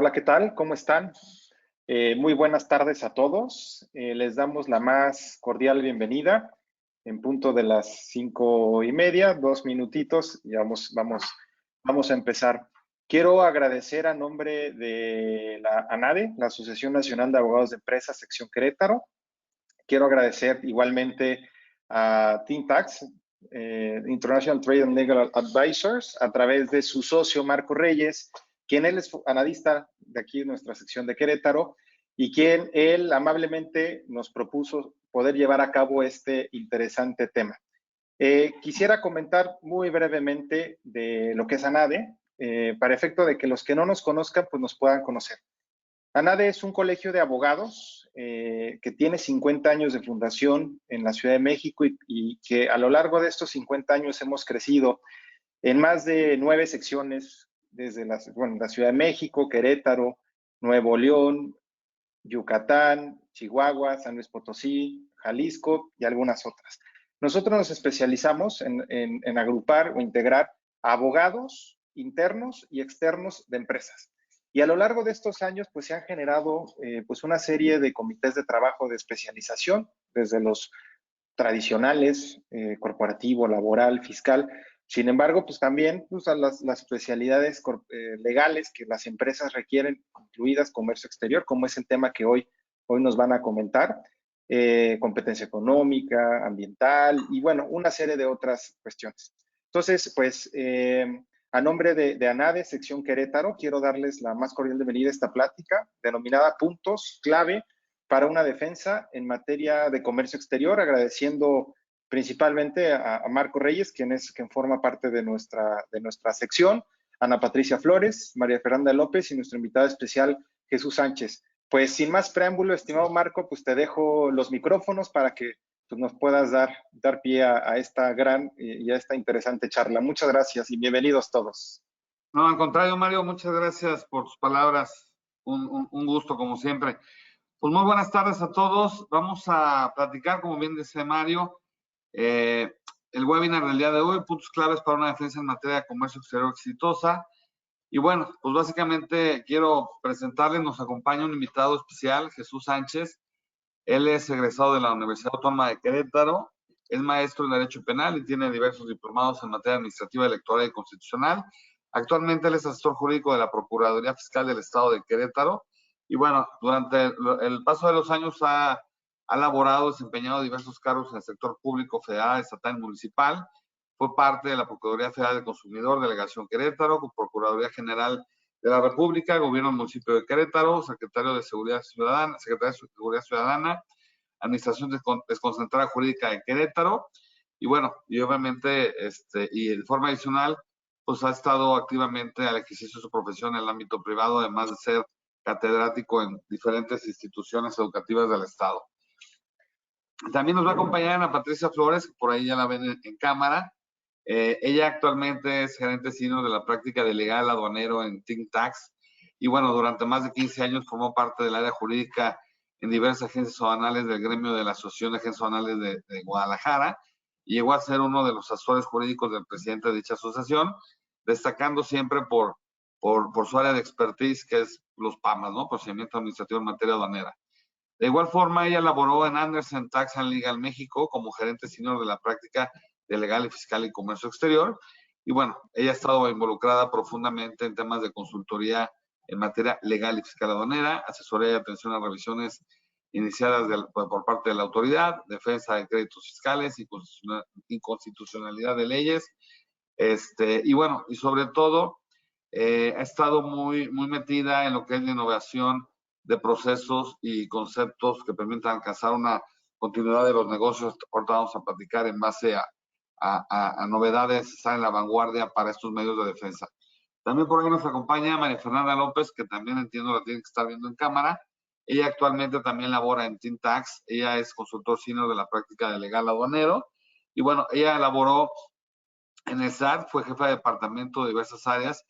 Hola, ¿qué tal? ¿Cómo están? Muy buenas tardes a todos. Les damos la más cordial bienvenida en punto de las 5:30, 2 minutitos y vamos a empezar. Quiero agradecer a nombre de la ANADE, la Asociación Nacional de Abogados de Empresas, sección Querétaro. Quiero agradecer igualmente a TINTAX, International Trade and Legal Advisors, a través de su socio Marco Reyes, quien él es analista de aquí en nuestra sección de Querétaro y quien él amablemente nos propuso poder llevar a cabo este interesante tema. Quisiera comentar muy brevemente de lo que es ANADE, para efecto de que los que no nos conozcan pues nos puedan conocer. ANADE es un colegio de abogados que tiene 50 años de fundación en la Ciudad de México y que a lo largo de estos 50 años hemos crecido en más de 9 secciones desde la Ciudad de México, Querétaro, Nuevo León, Yucatán, Chihuahua, San Luis Potosí, Jalisco y algunas otras. Nosotros nos especializamos en agrupar o integrar a abogados internos y externos de empresas. Y a lo largo de estos años, pues se han generado pues una serie de comités de trabajo de especialización, desde los tradicionales, corporativo, laboral, fiscal. Sin embargo, pues también pues, a las especialidades legales que las empresas requieren, incluidas comercio exterior, como es el tema que hoy nos van a comentar, competencia económica, ambiental y bueno, una serie de otras cuestiones. Entonces, pues a nombre de ANADE, sección Querétaro, quiero darles la más cordial bienvenida a esta plática denominada Puntos Clave para una defensa en materia de comercio exterior, agradeciendo principalmente a Marco Reyes, quien forma parte de nuestra sección, Ana Patricia Flores, María Fernanda López y nuestro invitado especial, Jesús Sánchez. Pues sin más preámbulo, estimado Marco, pues te dejo los micrófonos para que pues, nos puedas dar pie a esta gran y a esta interesante charla. Muchas gracias y bienvenidos todos. No, al contrario, Mario, muchas gracias por tus palabras. Un gusto, como siempre. Pues muy buenas tardes a todos. Vamos a platicar, como bien dice Mario, el webinar del día de hoy, puntos claves para una defensa en materia de comercio exterior exitosa. Y bueno, pues básicamente quiero presentarles, nos acompaña un invitado especial, Jesús Sánchez. Él es egresado de la Universidad Autónoma de Querétaro, es maestro en Derecho Penal y tiene diversos diplomados en materia administrativa, electoral y constitucional. Actualmente él es asesor jurídico de la Procuraduría Fiscal del Estado de Querétaro. Y bueno, durante el paso de los años ha laborado, desempeñado diversos cargos en el sector público, federal, estatal y municipal. Fue parte de la Procuraduría Federal del Consumidor, Delegación Querétaro, Procuraduría General de la República, Gobierno del Municipio de Querétaro, Secretario de Seguridad Ciudadana, Secretaría de Seguridad Ciudadana, Administración Desconcentrada Jurídica de Querétaro. Y bueno, y obviamente, y de forma adicional, pues ha estado activamente al ejercicio de su profesión en el ámbito privado, además de ser catedrático en diferentes instituciones educativas del Estado. También nos va a acompañar Ana Patricia Flores, que por ahí ya la ven en cámara. Ella actualmente es gerente senior de la práctica de legal aduanero en TINTAX. Y bueno, durante más de 15 años formó parte del área jurídica en diversas agencias aduanales del gremio de la Asociación de Agencias Aduanales de Guadalajara. Y llegó a ser uno de los asesores jurídicos del presidente de dicha asociación, destacando siempre por su área de expertise, que es los PAMAS, ¿no? Procedimiento administrativo en materia aduanera. De igual forma, ella laboró en Andersen Tax and Legal México como gerente senior de la práctica de legal y fiscal y comercio exterior. Y bueno, ella ha estado involucrada profundamente en temas de consultoría en materia legal y fiscal aduanera, asesoría y atención a revisiones iniciadas por parte de la autoridad, defensa de créditos fiscales y inconstitucionalidad de leyes. Y bueno, y sobre todo, ha estado muy metida en lo que es la innovación de procesos y conceptos que permitan alcanzar una continuidad de los negocios. Ahorita vamos a platicar en base a novedades, estar en la vanguardia para estos medios de defensa. También por ahí nos acompaña María Fernanda López, que también entiendo la tienen que estar viendo en cámara. Ella actualmente también labora en TINTAX. Ella es consultor senior de la práctica de legal aduanero. Y bueno, ella laboró en el SAT, fue jefa de departamento de diversas áreas,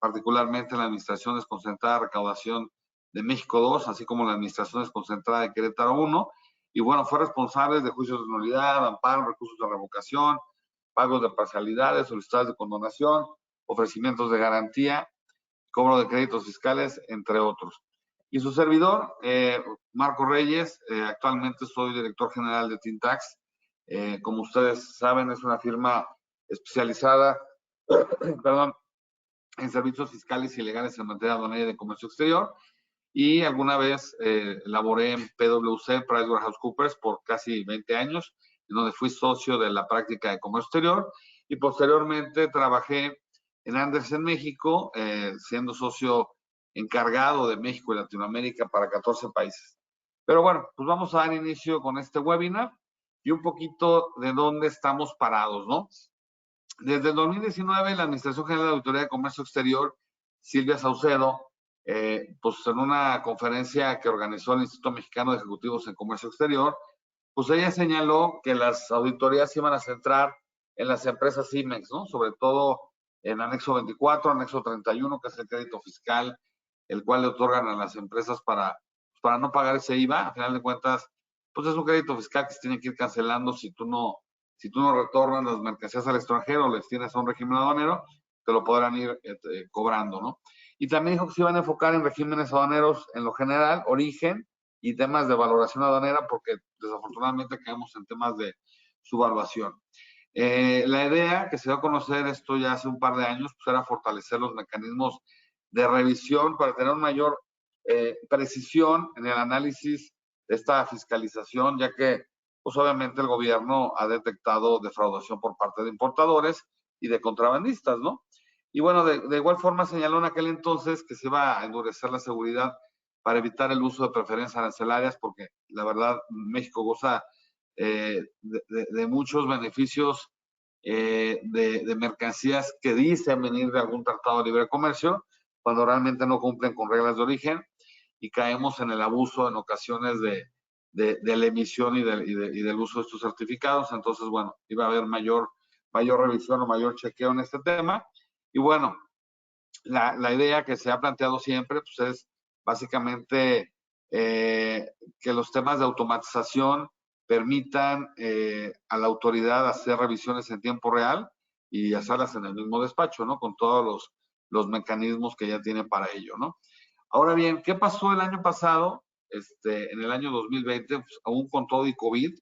particularmente en la Administración Desconcentrada de Recaudación de México 2, así como la Administración Desconcentrada de Querétaro 1. Y bueno, fue responsable de juicios de nulidad, amparo, recursos de revocación, pagos de parcialidades, solicitudes de condonación, ofrecimientos de garantía. cobro de créditos fiscales, entre otros. Y su servidor, Marco Reyes, actualmente soy director general de Tintax. Como ustedes saben, es una firma especializada perdón, en servicios fiscales y legales en materia aduanera y de comercio exterior. Y alguna vez laboré en PwC, PricewaterhouseCoopers, por casi 20 años, en donde fui socio de la práctica de comercio exterior. Y posteriormente trabajé en Andersen México, siendo socio encargado de México y Latinoamérica para 14 países. Pero bueno, pues vamos a dar inicio con este webinar y un poquito de dónde estamos parados, ¿no? Desde el 2019, la Administración General de Auditoría de Comercio Exterior, Silvia Saucedo, pues en una conferencia que organizó el Instituto Mexicano de Ejecutivos en Comercio Exterior, pues ella señaló que las auditorías iban a centrar en las empresas CIMEX, ¿no? Sobre todo en anexo 24, anexo 31, que es el crédito fiscal, el cual le otorgan a las empresas para no pagar ese IVA. A final de cuentas, pues es un crédito fiscal que se tiene que ir cancelando si tú no retornas las mercancías al extranjero, les tienes a un régimen aduanero, te lo podrán ir cobrando, ¿no? Y también dijo que se iban a enfocar en regímenes aduaneros en lo general, origen y temas de valoración aduanera, porque desafortunadamente caemos en temas de subvaluación. La idea que se dio a conocer esto ya hace un par de años, pues era fortalecer los mecanismos de revisión para tener mayor precisión en el análisis de esta fiscalización, ya que pues obviamente el gobierno ha detectado defraudación por parte de importadores y de contrabandistas, ¿no? Y bueno, de igual forma señaló en aquel entonces que se iba a endurecer la seguridad para evitar el uso de preferencias arancelarias, porque la verdad México goza de muchos beneficios de mercancías que dicen venir de algún tratado de libre comercio, cuando realmente no cumplen con reglas de origen, y caemos en el abuso en ocasiones de la emisión y del uso de estos certificados. Entonces, bueno, iba a haber mayor revisión o mayor chequeo en este tema. Y bueno, la idea que se ha planteado siempre pues es básicamente que los temas de automatización permitan a la autoridad hacer revisiones en tiempo real y hacerlas en el mismo despacho, ¿no? Con todos los mecanismos que ya tiene para ello, ¿no? Ahora bien, ¿qué pasó el año pasado? En el año 2020, pues, aún con todo y COVID,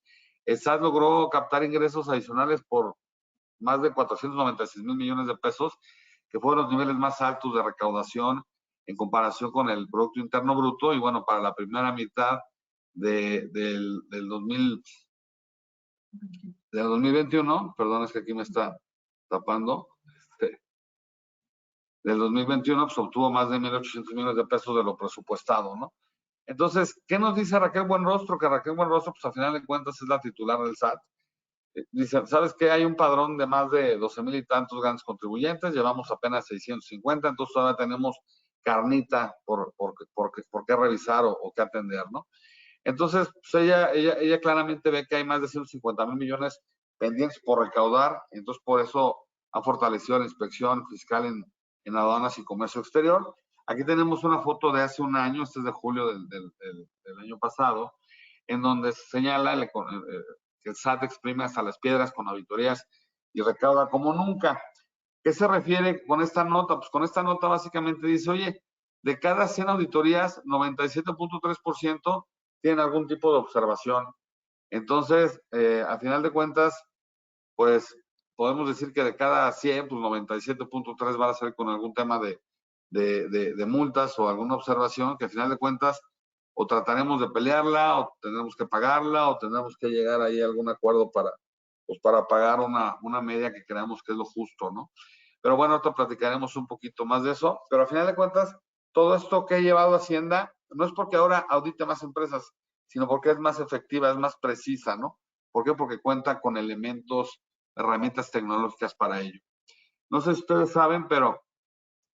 el SAT logró captar ingresos adicionales por más de 496,000 millones de pesos, que fueron los niveles más altos de recaudación en comparación con el Producto Interno Bruto. Y bueno, para la primera mitad del 2021, perdón, es que aquí me está tapando, del 2021, pues obtuvo más de 1,800 millones de pesos de lo presupuestado, ¿no? Entonces, ¿qué nos dice Raquel Buenrostro? Que Raquel Buenrostro, pues a final de cuentas es la titular del SAT. Dice, ¿sabes qué? Hay un padrón de más de 12,000 y tantos grandes contribuyentes, llevamos apenas 650, entonces todavía tenemos carnita por qué revisar o qué atender, ¿no? Entonces, pues ella claramente ve que hay más de 150,000 millones pendientes por recaudar, entonces por eso ha fortalecido la inspección fiscal en aduanas y comercio exterior. Aquí tenemos una foto de hace un año, este es de julio del año pasado, en donde se señala que el SAT exprime hasta las piedras con auditorías y recauda como nunca. ¿Qué se refiere con esta nota? Pues con esta nota básicamente dice, oye, de cada 100 auditorías, 97.3% tienen algún tipo de observación. Entonces, a final de cuentas, pues podemos decir que de cada 100, pues 97.3 van a ser con algún tema de multas o alguna observación, que a final de cuentas o trataremos de pelearla, o tendremos que pagarla, o tendremos que llegar ahí a algún acuerdo para pagar una media que creamos que es lo justo, ¿no? Pero bueno, ahorita platicaremos un poquito más de eso. Pero a final de cuentas, todo esto que ha llevado Hacienda no es porque ahora audite más empresas, sino porque es más efectiva, es más precisa, ¿no? ¿Por qué? Porque cuenta con elementos, herramientas tecnológicas para ello. No sé si ustedes saben, pero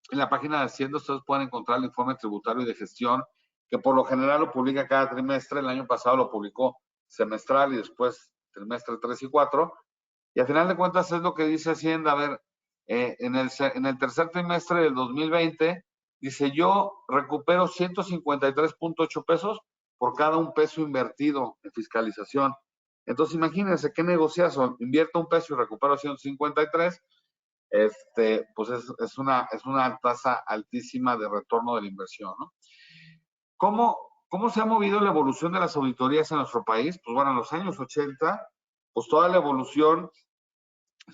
en la página de Hacienda ustedes pueden encontrar el informe tributario y de gestión, que por lo general lo publica cada trimestre. El año pasado lo publicó semestral y después trimestre 3 y 4. Y al final de cuentas es lo que dice Hacienda. A ver, en el tercer trimestre del 2020, dice, yo recupero 153.8 pesos por cada un peso invertido en fiscalización. Entonces, imagínense qué negociazo. Invierto un peso y recupero 153. pues es una tasa altísima de retorno de la inversión, ¿no? ¿Cómo se ha movido la evolución de las auditorías en nuestro país? Pues bueno, en los años 80, pues toda la evolución,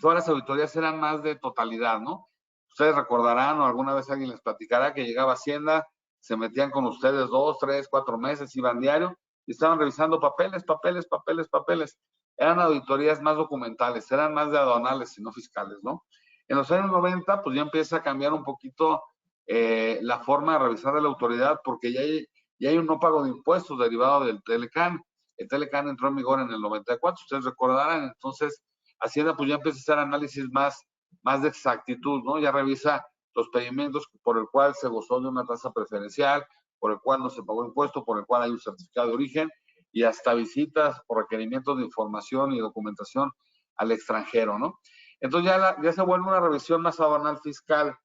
todas las auditorías eran más de totalidad, ¿no? Ustedes recordarán o alguna vez alguien les platicará que llegaba Hacienda, se metían con ustedes 2, 3, 4 meses, iban diario y estaban revisando papeles, papeles, papeles, papeles. Eran auditorías más documentales, eran más de aduanales y no fiscales, ¿no? En los años 90, pues ya empieza a cambiar un poquito la forma de revisar de la autoridad porque ya hay un no pago de impuestos derivado del Telecan. El Telecan entró en vigor en el 94, ustedes recordarán, entonces Hacienda pues ya empieza a hacer análisis más de exactitud, ¿no? Ya revisa los pedimentos por el cual se gozó de una tasa preferencial, por el cual no se pagó impuesto, por el cual hay un certificado de origen y hasta visitas o requerimientos de información y documentación al extranjero, ¿no? Entonces ya se vuelve una revisión más aduanal fiscal.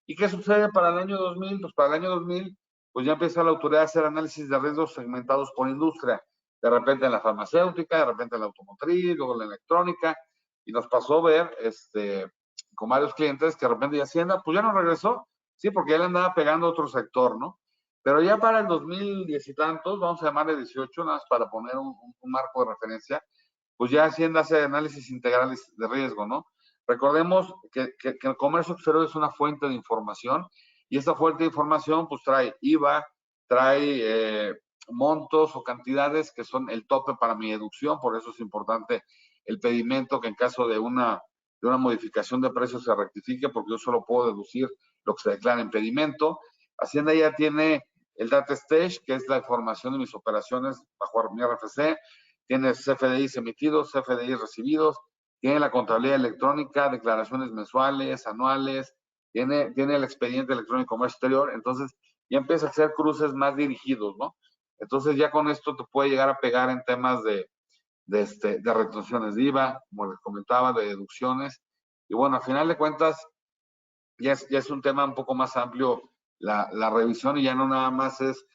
¿Y qué sucede para el año 2000? Pues para el año 2000, pues ya empieza la autoridad a hacer análisis de riesgos segmentados por industria. De repente en la farmacéutica, de repente en la automotriz, luego en la electrónica, y nos pasó ver con varios clientes que de repente ya Hacienda, pues ya no regresó, sí, porque ya le andaba pegando a otro sector, ¿no? Pero ya para el 2010 y tantos, vamos a llamarle 18, nada más para poner un marco de referencia, pues ya Hacienda hace análisis integrales de riesgo, ¿no? Recordemos que el comercio exterior es una fuente de información y esta fuente de información pues trae IVA, trae montos o cantidades que son el tope para mi deducción, por eso es importante el pedimento que en caso de una modificación de precios se rectifique porque yo solo puedo deducir lo que se declara en pedimento. Hacienda ya tiene el data stage, que es la información de mis operaciones bajo mi RFC, tiene CFDIs emitidos, CFDIs recibidos, tiene la contabilidad electrónica, declaraciones mensuales, anuales, tiene el expediente electrónico de comercio exterior, entonces ya empieza a hacer cruces más dirigidos, ¿no? Entonces ya con esto te puede llegar a pegar en temas de retenciones de IVA, como les comentaba, de deducciones, y bueno, a final de cuentas ya es un tema un poco más amplio la revisión y ya no nada más es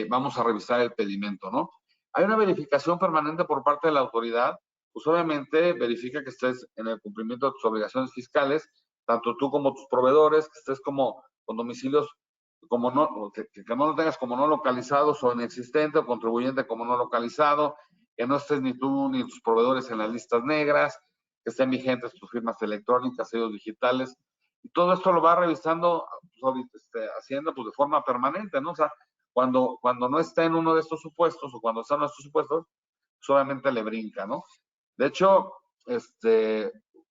vamos a revisar el pedimento, ¿no? Hay una verificación permanente por parte de la autoridad, pues obviamente verifica que estés en el cumplimiento de tus obligaciones fiscales, tanto tú como tus proveedores, que estés como con domicilios como no, que no lo tengas como no localizados o inexistente o contribuyente como no localizado, que no estés ni tú ni tus proveedores en las listas negras, que estén vigentes tus firmas electrónicas, sellos digitales, y todo esto lo va revisando Hacienda pues, de forma permanente, ¿no? O sea, cuando no está en uno de estos supuestos o cuando está en uno de estos supuestos, solamente le brinca, ¿no? De hecho,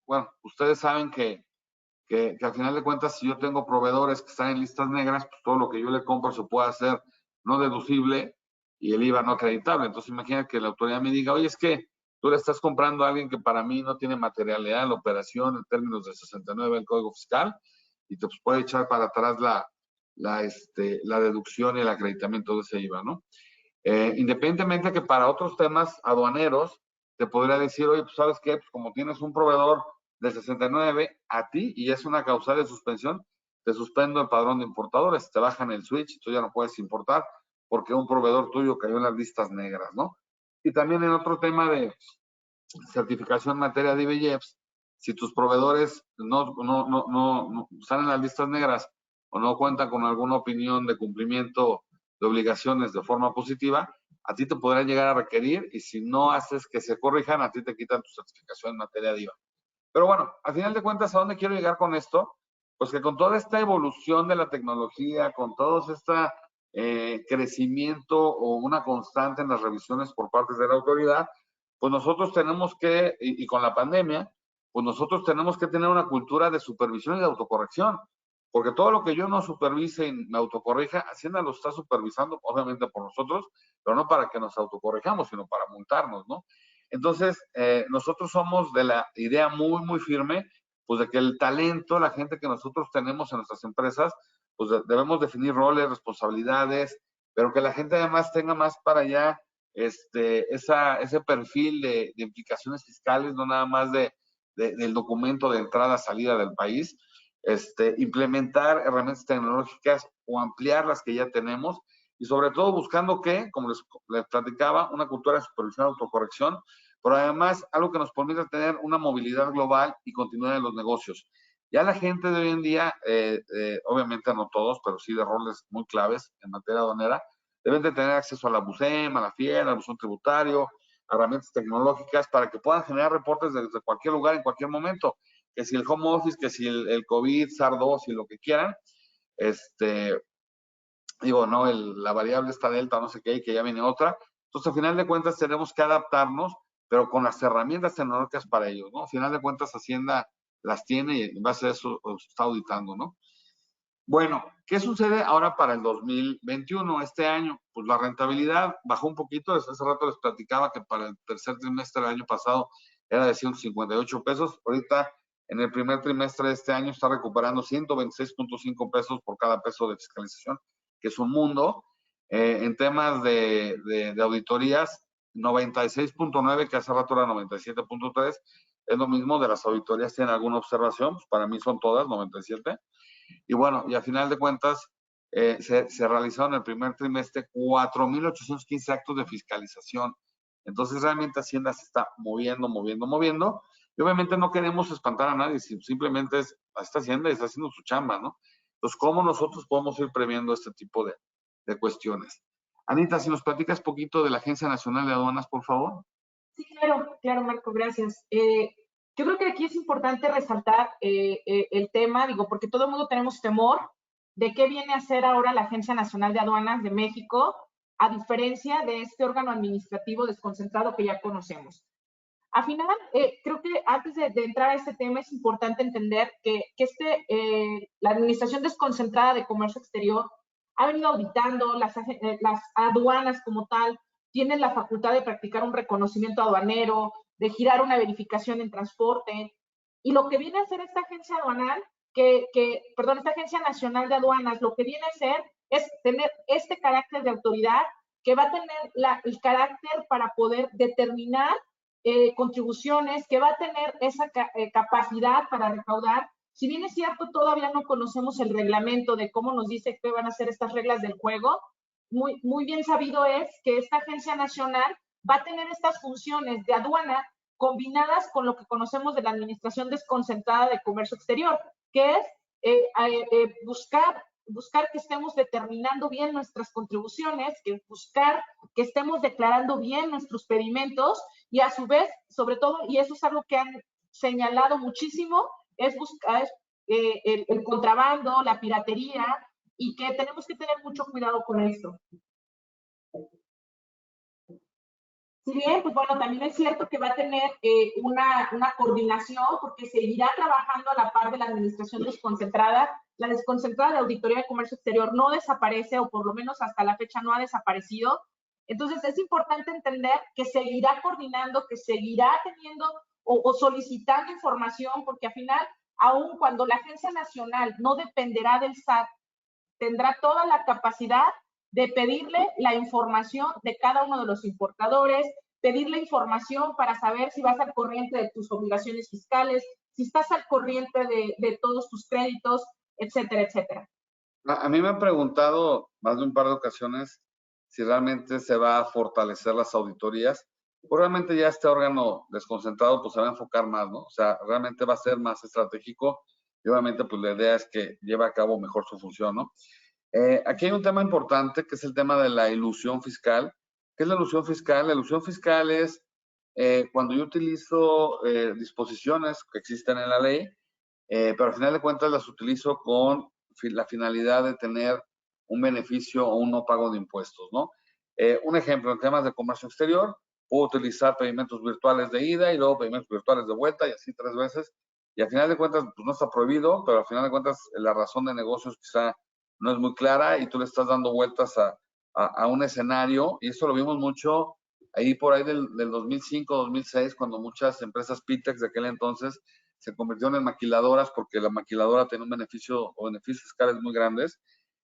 bueno, ustedes saben que al final de cuentas, si yo tengo proveedores que están en listas negras, pues todo lo que yo le compro se puede hacer no deducible y el IVA no acreditable. Entonces, imagina que la autoridad me diga, oye, es que tú le estás comprando a alguien que para mí no tiene materialidad en la operación en términos de 69 del Código Fiscal y te pues, puede echar para atrás la deducción y el acreditamiento de ese IVA, ¿no? Independientemente de que para otros temas aduaneros te podría decir, oye, pues sabes qué, pues como tienes un proveedor de 69 a ti y es una causal de suspensión, te suspendo el padrón de importadores, te bajan el switch, tú ya no puedes importar porque un proveedor tuyo cayó en las listas negras, ¿no? Y también en otro tema de certificación en materia de IBEX, si tus proveedores no están en las listas negras o no cuentan con alguna opinión de cumplimiento de obligaciones de forma positiva, a ti te podrán llegar a requerir y si no haces que se corrijan, a ti te quitan tu certificación en materia de IVA. Pero bueno, al final de cuentas, ¿a dónde quiero llegar con esto? Pues que con toda esta evolución de la tecnología, con todo este crecimiento o una constante en las revisiones por parte de la autoridad, pues nosotros tenemos que, y con la pandemia, pues nosotros tenemos que tener una cultura de supervisión y de autocorrección, porque todo lo que yo no supervise y me autocorrija, Hacienda lo está supervisando, obviamente por nosotros, pero no para que nos autocorrijamos, sino para multarnos, ¿no? Entonces, nosotros somos de la idea muy, muy firme, pues de que el talento, la gente que nosotros tenemos en nuestras empresas, pues debemos definir roles, responsabilidades, pero que la gente además tenga más para allá ese perfil de implicaciones fiscales, no nada más del documento de entrada, salida del país, implementar herramientas tecnológicas o ampliar las que ya tenemos y sobre todo buscando que, como les platicaba, una cultura de supervisión y autocorrección, pero además algo que nos permita tener una movilidad global y continuidad en los negocios. Ya la gente de hoy en día, obviamente no todos, pero sí de roles muy claves en materia aduanera, deben de tener acceso a la BUSEM, a la FIER, al buzón tributario, a herramientas tecnológicas para que puedan generar reportes desde cualquier lugar, en cualquier momento. Que si el home office, que si el COVID, SARS-2 y lo que quieran, digo, no, la variable está delta, no sé qué, y que ya viene otra. Entonces, al final de cuentas, tenemos que adaptarnos, pero con las herramientas tecnológicas para ello, ¿no? Al final de cuentas, Hacienda las tiene y en base a eso está auditando, ¿no? Bueno, ¿qué sucede ahora para el 2021, este año? Pues la rentabilidad bajó un poquito. Hace rato les platicaba que para el tercer trimestre del año pasado era de 158 pesos. Ahorita, en el primer trimestre de este año, está recuperando 126.5 pesos por cada peso de fiscalización, que es un mundo. En temas de auditorías, 96.9, que hace rato era 97.3, es lo mismo. De las auditorías tienen alguna observación, pues para mí son todas 97. Y bueno, y a final de cuentas, se realizaron en el primer trimestre 4.815 actos de fiscalización. Entonces, realmente Hacienda se está moviendo, moviendo, moviendo. Y obviamente no queremos espantar a nadie, simplemente está Hacienda y está haciendo su chamba, ¿no? Entonces, ¿cómo nosotros podemos ir previendo este tipo de cuestiones? Anita, si nos platicas poquito de la Agencia Nacional de Aduanas, por favor. Sí, claro, claro, Marco, gracias. Yo creo que aquí es importante resaltar el tema, digo, porque todo el mundo tenemos temor de qué viene a hacer ahora la Agencia Nacional de Aduanas de México, a diferencia de este órgano administrativo desconcentrado que ya conocemos. Al final, creo que antes de entrar a este tema es importante entender que la Administración Desconcentrada de Comercio Exterior ha venido auditando las aduanas como tal, tienen la facultad de practicar un reconocimiento aduanero, de girar una verificación en transporte, y lo que viene a hacer esta agencia aduanal, esta Agencia Nacional de Aduanas, lo que viene a hacer es tener este carácter de autoridad que va a tener el carácter para poder determinar contribuciones, que va a tener esa capacidad para recaudar. Si bien es cierto, todavía no conocemos el reglamento de cómo nos dice qué van a ser estas reglas del juego, muy bien sabido es que esta agencia nacional va a tener estas funciones de aduana combinadas con lo que conocemos de la Administración Desconcentrada de Comercio Exterior, que es buscar que estemos determinando bien nuestras contribuciones, buscar que estemos declarando bien nuestros pedimentos y a su vez, sobre todo, y eso es algo que han señalado muchísimo, es buscar el contrabando, la piratería, y que tenemos que tener mucho cuidado con esto. Si bien, pues bueno, también es cierto que va a tener una coordinación porque seguirá trabajando a la par de la administración desconcentrada. La desconcentrada de Auditoría de Comercio Exterior no desaparece, o por lo menos hasta la fecha no ha desaparecido. Entonces es importante entender que seguirá coordinando, que seguirá teniendo o solicitando información, porque al final, aun cuando la Agencia Nacional no dependerá del SAT, tendrá toda la capacidad de pedirle la información de cada uno de los importadores, pedirle información para saber si vas al corriente de tus obligaciones fiscales, si estás al corriente de todos tus créditos, etcétera, etcétera. A mí me han preguntado más de un par de ocasiones si realmente se va a fortalecer las auditorías. Pues realmente ya este órgano desconcentrado pues se va a enfocar más, ¿no? O sea, realmente va a ser más estratégico y obviamente pues la idea es que lleve a cabo mejor su función, ¿no? Aquí hay un tema importante que es el tema de la ilusión fiscal. ¿Qué es la ilusión fiscal? La ilusión fiscal es cuando yo utilizo disposiciones que existen en la ley, pero al final de cuentas las utilizo con la finalidad de tener un beneficio o un no pago de impuestos, ¿no? Un ejemplo, en temas de comercio exterior, puedo utilizar pedimentos virtuales de ida y luego pedimentos virtuales de vuelta y así 3 veces. Y al final de cuentas, pues no está prohibido, pero al final de cuentas la razón de negocios quizá no es muy clara y tú le estás dando vueltas a un escenario, y eso lo vimos mucho ahí por ahí del 2005, 2006, cuando muchas empresas Pitex de aquel entonces se convirtieron en maquiladoras porque la maquiladora tenía un beneficio o beneficios fiscales muy grandes.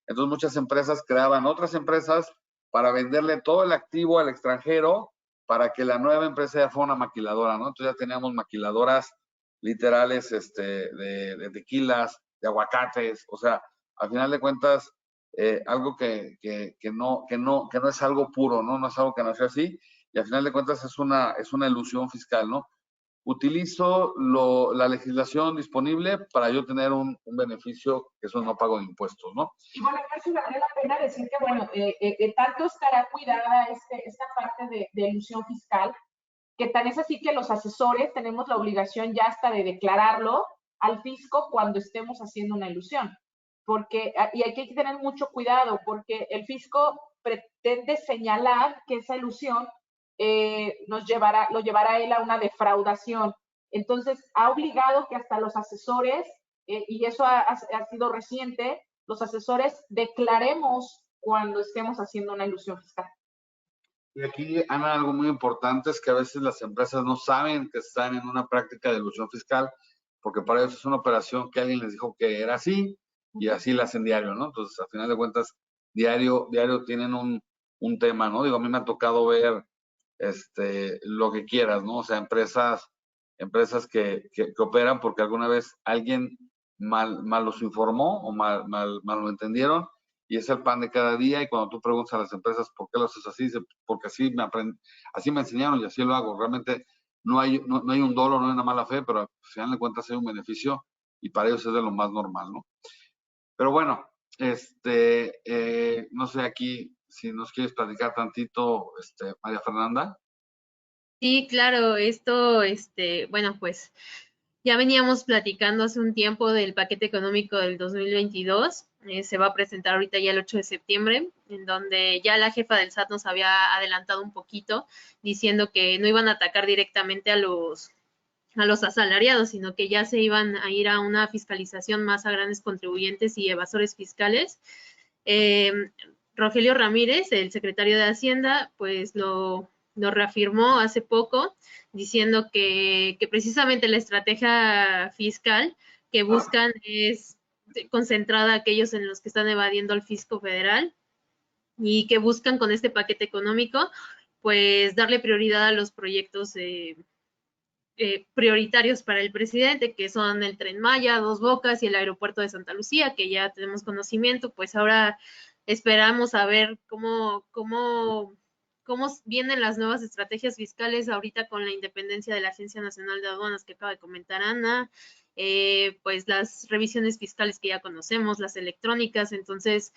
Entonces muchas empresas creaban otras empresas para venderle todo el activo al extranjero para que la nueva empresa ya fuera una maquiladora, ¿no? Entonces ya teníamos maquiladoras literales de tequilas, de aguacates, o sea, al final de cuentas, algo que no es algo puro, ¿no? No es algo que no sea así, y al final de cuentas es una ilusión fiscal, ¿no? utilizo la legislación disponible para yo tener un beneficio, que eso no pago de impuestos, ¿no? Y bueno, casi vale la pena decir que, bueno, tanto estará cuidada esta parte de elusión fiscal, que tan es así que los asesores tenemos la obligación ya hasta de declararlo al fisco cuando estemos haciendo una elusión. Porque, y hay que tener mucho cuidado, porque el fisco pretende señalar que esa elusión lo llevará a él a una defraudación. Entonces, ha obligado que hasta los asesores, y eso ha sido reciente, los asesores declaremos cuando estemos haciendo una elusión fiscal. Y aquí, Ana, algo muy importante es que a veces las empresas no saben que están en una práctica de elusión fiscal, porque para ellos es una operación que alguien les dijo que era así, y así la hacen diario, ¿no? Entonces, al final de cuentas, diario tienen un tema, ¿no? Digo, a mí me ha tocado ver lo que quieras, ¿no? O sea, empresas que operan porque alguna vez alguien mal los informó o mal lo entendieron, y es el pan de cada día. Y cuando tú preguntas a las empresas por qué lo haces así, dice, porque así me enseñaron y así lo hago. Realmente no hay un dolo, no hay una mala fe, pero al final de cuentas hay un beneficio y para ellos es de lo más normal, ¿no? Pero bueno, no sé aquí si nos quieres platicar tantito, María Fernanda. Sí, claro, esto, bueno, pues ya veníamos platicando hace un tiempo del paquete económico del 2022. Se va a presentar ahorita ya el 8 de septiembre, en donde ya la jefa del SAT nos había adelantado un poquito, diciendo que no iban a atacar directamente a los asalariados, sino que ya se iban a ir a una fiscalización más a grandes contribuyentes y evasores fiscales. Rogelio Ramírez, el secretario de Hacienda, pues lo reafirmó hace poco, diciendo que precisamente la estrategia fiscal que buscan es concentrada a aquellos en los que están evadiendo al fisco federal, y que buscan con este paquete económico pues darle prioridad a los proyectos prioritarios para el presidente, que son el Tren Maya, Dos Bocas y el aeropuerto de Santa Lucía, que ya tenemos conocimiento. Pues ahora esperamos a ver cómo vienen las nuevas estrategias fiscales ahorita con la independencia de la Agencia Nacional de Aduanas que acaba de comentar Ana, pues las revisiones fiscales que ya conocemos, las electrónicas. Entonces,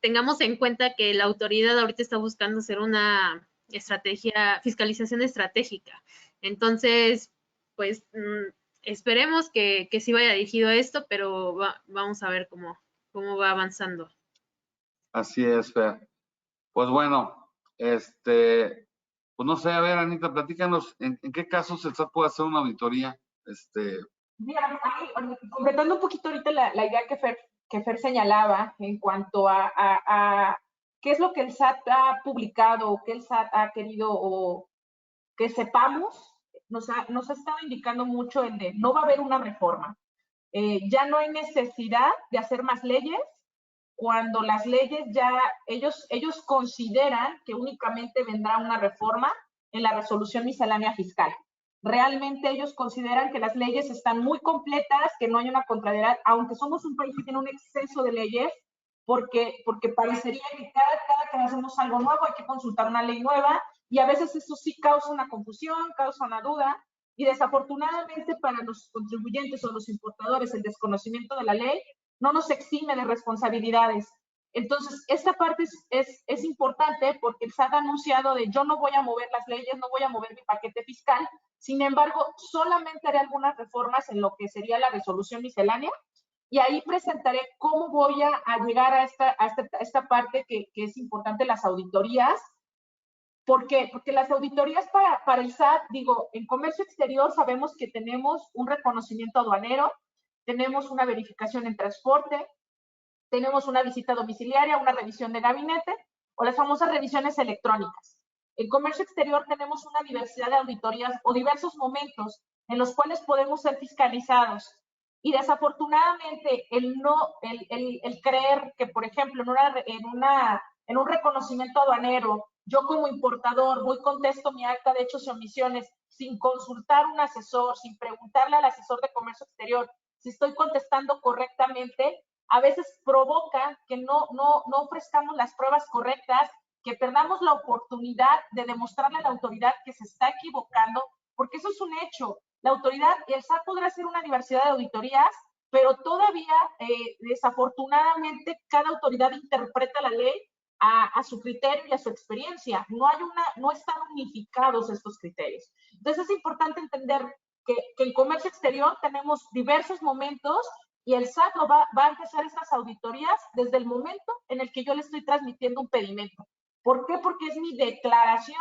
tengamos en cuenta que la autoridad ahorita está buscando hacer una fiscalización estratégica. Entonces, pues esperemos que sí vaya dirigido a esto, pero vamos a ver cómo va avanzando. Así es, Fer. Pues bueno, pues no sé, a ver, Anita, platícanos, ¿en qué casos el SAT puede hacer una auditoría? Mira, completando un poquito ahorita la idea que Fer señalaba en cuanto a qué es lo que el SAT ha publicado o qué el SAT ha querido o que sepamos, nos ha estado indicando mucho el de no va a haber una reforma. Ya no hay necesidad de hacer más leyes cuando las leyes ya, ellos consideran que únicamente vendrá una reforma en la resolución miscelánea fiscal. Realmente ellos consideran que las leyes están muy completas, que no hay una contrariedad, aunque somos un país que tiene un exceso de leyes, porque parecería que cada que hacemos algo nuevo hay que consultar una ley nueva, y a veces eso sí causa una confusión, causa una duda, y desafortunadamente para los contribuyentes o los importadores el desconocimiento de la ley no nos exime de responsabilidades. Entonces, esta parte es importante porque el SAT ha anunciado de yo no voy a mover las leyes, no voy a mover mi paquete fiscal, sin embargo, solamente haré algunas reformas en lo que sería la resolución miscelánea, y ahí presentaré cómo voy a llegar a esta parte que es importante, las auditorías. ¿Por qué? Porque las auditorías para el SAT, digo, en comercio exterior sabemos que tenemos un reconocimiento aduanero, tenemos una verificación en transporte, tenemos una visita domiciliaria, una revisión de gabinete o las famosas revisiones electrónicas. En comercio exterior tenemos una diversidad de auditorías o diversos momentos en los cuales podemos ser fiscalizados. Y desafortunadamente el creer que, por ejemplo, en un reconocimiento aduanero, yo como importador voy, contesto mi acta de hechos y omisiones sin consultar a un asesor, sin preguntarle al asesor de comercio exterior si estoy contestando correctamente, a veces provoca que no ofrezcamos las pruebas correctas, que perdamos la oportunidad de demostrarle a la autoridad que se está equivocando, porque eso es un hecho. La autoridad, el SAT podrá hacer una diversidad de auditorías, pero todavía, desafortunadamente, cada autoridad interpreta la ley a su criterio y a su experiencia. No están unificados estos criterios. Entonces es importante entender que en comercio exterior tenemos diversos momentos y el SAT va a empezar estas auditorías desde el momento en el que yo le estoy transmitiendo un pedimento. ¿Por qué? Porque es mi declaración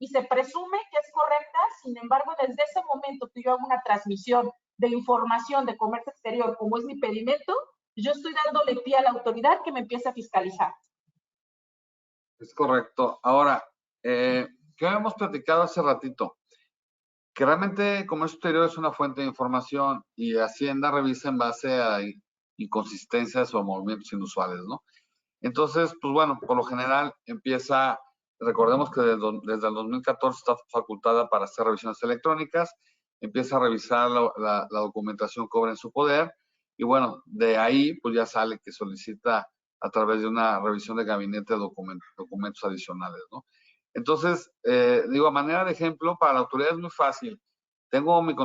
y se presume que es correcta. Sin embargo, desde ese momento que yo hago una transmisión de información de comercio exterior, como es mi pedimento, yo estoy dándole pie a la autoridad que me empiece a fiscalizar. Es correcto. Ahora, ¿qué habíamos platicado hace ratito? Que realmente comercio exterior es una fuente de información y Hacienda revisa en base a inconsistencias o movimientos inusuales, ¿no? Entonces, pues bueno, por lo general empieza, recordemos que desde el 2014 está facultada para hacer revisiones electrónicas, empieza a revisar la documentación que obra en su poder y bueno, de ahí pues ya sale que solicita a través de una revisión de gabinete de documentos adicionales, ¿no? Entonces, digo, a manera de ejemplo, para la autoridad es muy fácil. Tengo la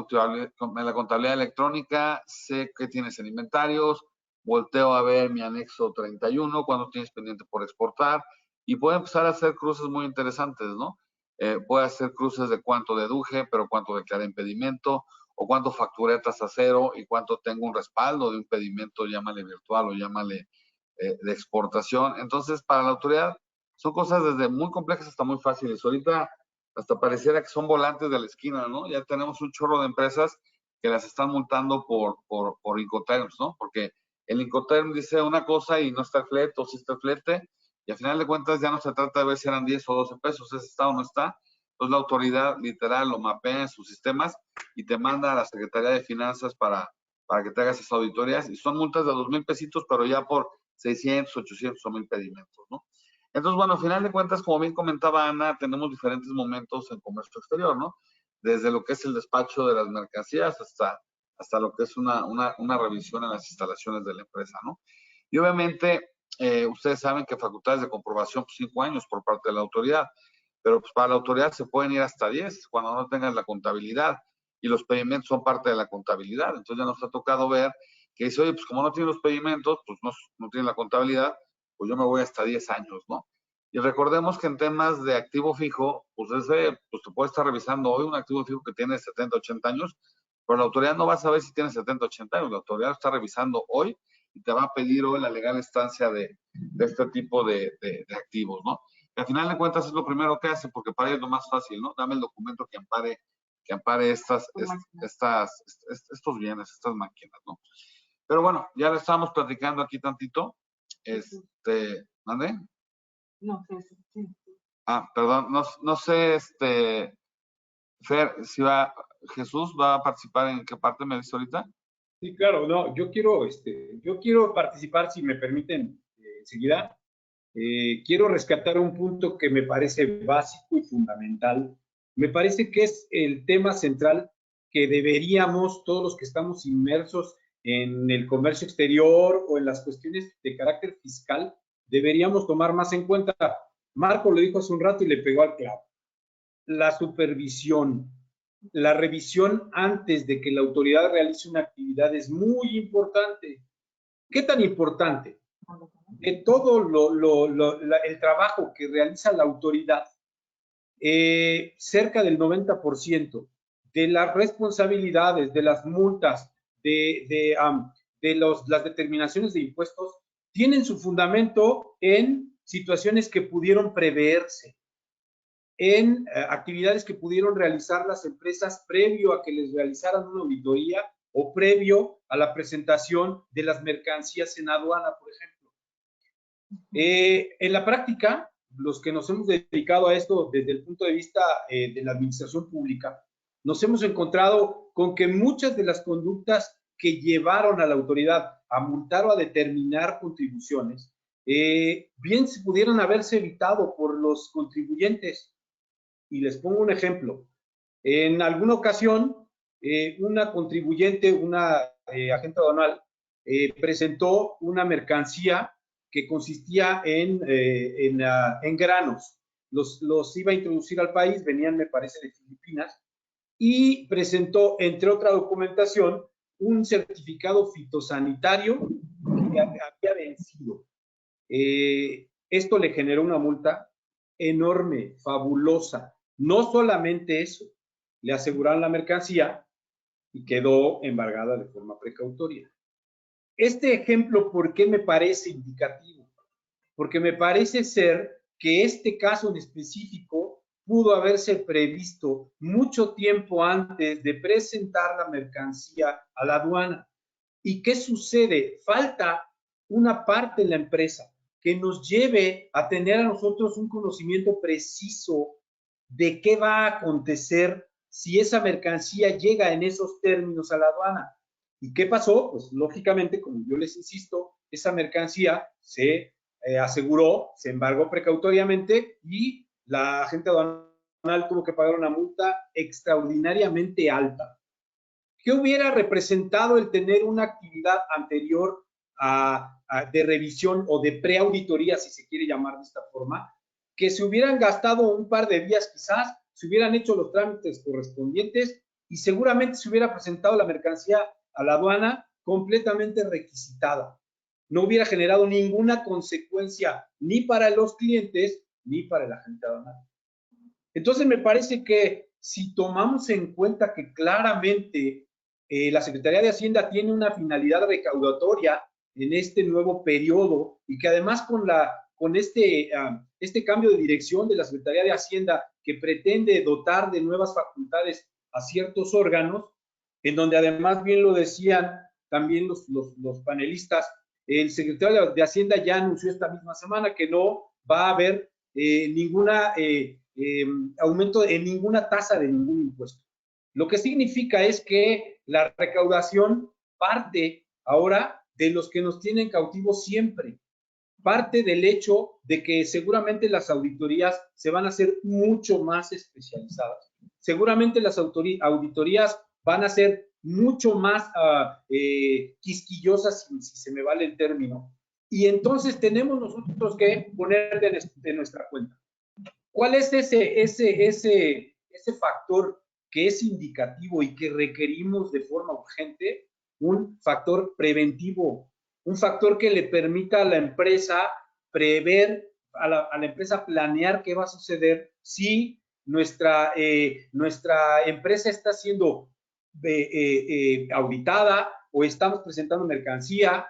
contabilidad electrónica, sé qué tienes en inventarios, volteo a ver mi anexo 31, cuando tienes pendiente por exportar, y puedo empezar a hacer cruces muy interesantes, ¿no? Puedo hacer cruces de cuánto deduje, pero cuánto declaré en pedimento, o cuánto facturé tasa cero, y cuánto tengo un respaldo de un pedimento, llámale virtual o llámale de exportación. Entonces, para la autoridad, son cosas desde muy complejas hasta muy fáciles. Ahorita hasta pareciera que son volantes de la esquina, ¿no? Ya tenemos un chorro de empresas que las están multando por Incoterms, ¿no? Porque el Incoterm dice una cosa y no está el flete, o sí está el flete, y al final de cuentas ya no se trata de ver si eran 10 o 12 pesos, ese está o no está. Entonces la autoridad literal lo mapea en sus sistemas y te manda a la Secretaría de Finanzas para que te hagas esas auditorías, y son multas de 2,000 pesitos, pero ya por 600, 800 o 1,000 pedimentos, ¿no? Entonces, bueno, al final de cuentas, como bien comentaba Ana, tenemos diferentes momentos en comercio exterior, ¿no? Desde lo que es el despacho de las mercancías hasta lo que es una revisión en las instalaciones de la empresa, ¿no? Y obviamente, ustedes saben que facultades de comprobación, pues 5 años por parte de la autoridad, pero pues para la autoridad se pueden ir hasta 10 cuando no tengan la contabilidad, y los pedimentos son parte de la contabilidad. Entonces ya nos ha tocado ver que dice, oye, pues como no tiene los pedimentos, pues no tiene la contabilidad, pues yo me voy hasta 10 años, ¿no? Y recordemos que en temas de activo fijo, pues pues te puede estar revisando hoy un activo fijo que tiene 70, 80 años, pero la autoridad no va a saber si tiene 70, 80 años. La autoridad está revisando hoy y te va a pedir hoy la legal estancia de este tipo de activos, ¿no? Y al final de cuentas es lo primero que hace, porque para ellos es lo más fácil, ¿no? Dame el documento que ampare estos bienes, estas máquinas, ¿no? Pero bueno, ya le estamos platicando aquí tantito. ¿Mande? No, sí. Ah, perdón, no sé, Fer, si Jesús va a participar en qué parte me dice ahorita. Sí, claro, no, yo quiero participar, si me permiten, enseguida. Quiero rescatar un punto que me parece básico y fundamental. Me parece que es el tema central que deberíamos, todos los que estamos inmersos en el comercio exterior o en las cuestiones de carácter fiscal, deberíamos tomar más en cuenta. Marco lo dijo hace un rato y le pegó al clavo. La supervisión, la revisión antes de que la autoridad realice una actividad es muy importante. ¿Qué tan importante? De todo el trabajo que realiza la autoridad, cerca del 90% de las responsabilidades, de las multas, las determinaciones de impuestos, tienen su fundamento en situaciones que pudieron preverse, en actividades que pudieron realizar las empresas previo a que les realizaran una auditoría o previo a la presentación de las mercancías en aduana, por ejemplo. En la práctica, los que nos hemos dedicado a esto desde el punto de vista de la administración pública, nos hemos encontrado con que muchas de las conductas que llevaron a la autoridad a multar o a determinar contribuciones, bien se pudieran haberse evitado por los contribuyentes. Y les pongo un ejemplo. En alguna ocasión, una contribuyente, una agente aduanal, presentó una mercancía que consistía en granos. Los iba a introducir al país, venían, me parece, de Filipinas, y presentó, entre otra documentación, un certificado fitosanitario que había vencido. Esto le generó una multa enorme, fabulosa. No solamente eso, le aseguraron la mercancía y quedó embargada de forma precautoria. Este ejemplo, ¿por qué me parece indicativo? Porque me parece ser que este caso en específico pudo haberse previsto mucho tiempo antes de presentar la mercancía a la aduana. ¿Y qué sucede? Falta una parte en la empresa que nos lleve a tener a nosotros un conocimiento preciso de qué va a acontecer si esa mercancía llega en esos términos a la aduana. ¿Y qué pasó? Pues lógicamente, como yo les insisto, esa mercancía se aseguró, se embargó precautoriamente y la agente aduanal tuvo que pagar una multa extraordinariamente alta. ¿Qué hubiera representado el tener una actividad anterior de revisión o de preauditoría, si se quiere llamar de esta forma? Que se hubieran gastado un par de días quizás, se hubieran hecho los trámites correspondientes y seguramente se hubiera presentado la mercancía a la aduana completamente requisitada. No hubiera generado ninguna consecuencia ni para los clientes ni para el agente aduanal. Entonces me parece que si tomamos en cuenta que claramente la Secretaría de Hacienda tiene una finalidad recaudatoria en este nuevo periodo y que además con este cambio de dirección de la Secretaría de Hacienda que pretende dotar de nuevas facultades a ciertos órganos, en donde además bien lo decían también los panelistas, el secretario de Hacienda ya anunció esta misma semana que no va a haber ninguna aumento en ninguna tasa de ningún impuesto. Lo que significa es que la recaudación parte ahora de los que nos tienen cautivos siempre. Parte del hecho de que seguramente las auditorías se van a hacer mucho más especializadas. Seguramente las auditorías van a ser mucho más quisquillosas, si se me vale el término. Y entonces tenemos nosotros que poner de nuestra cuenta. ¿Cuál es ese factor que es indicativo y que requerimos de forma urgente? Un factor preventivo, un factor que le permita a la empresa prever, a la empresa planear qué va a suceder si nuestra empresa está siendo auditada o estamos presentando mercancía.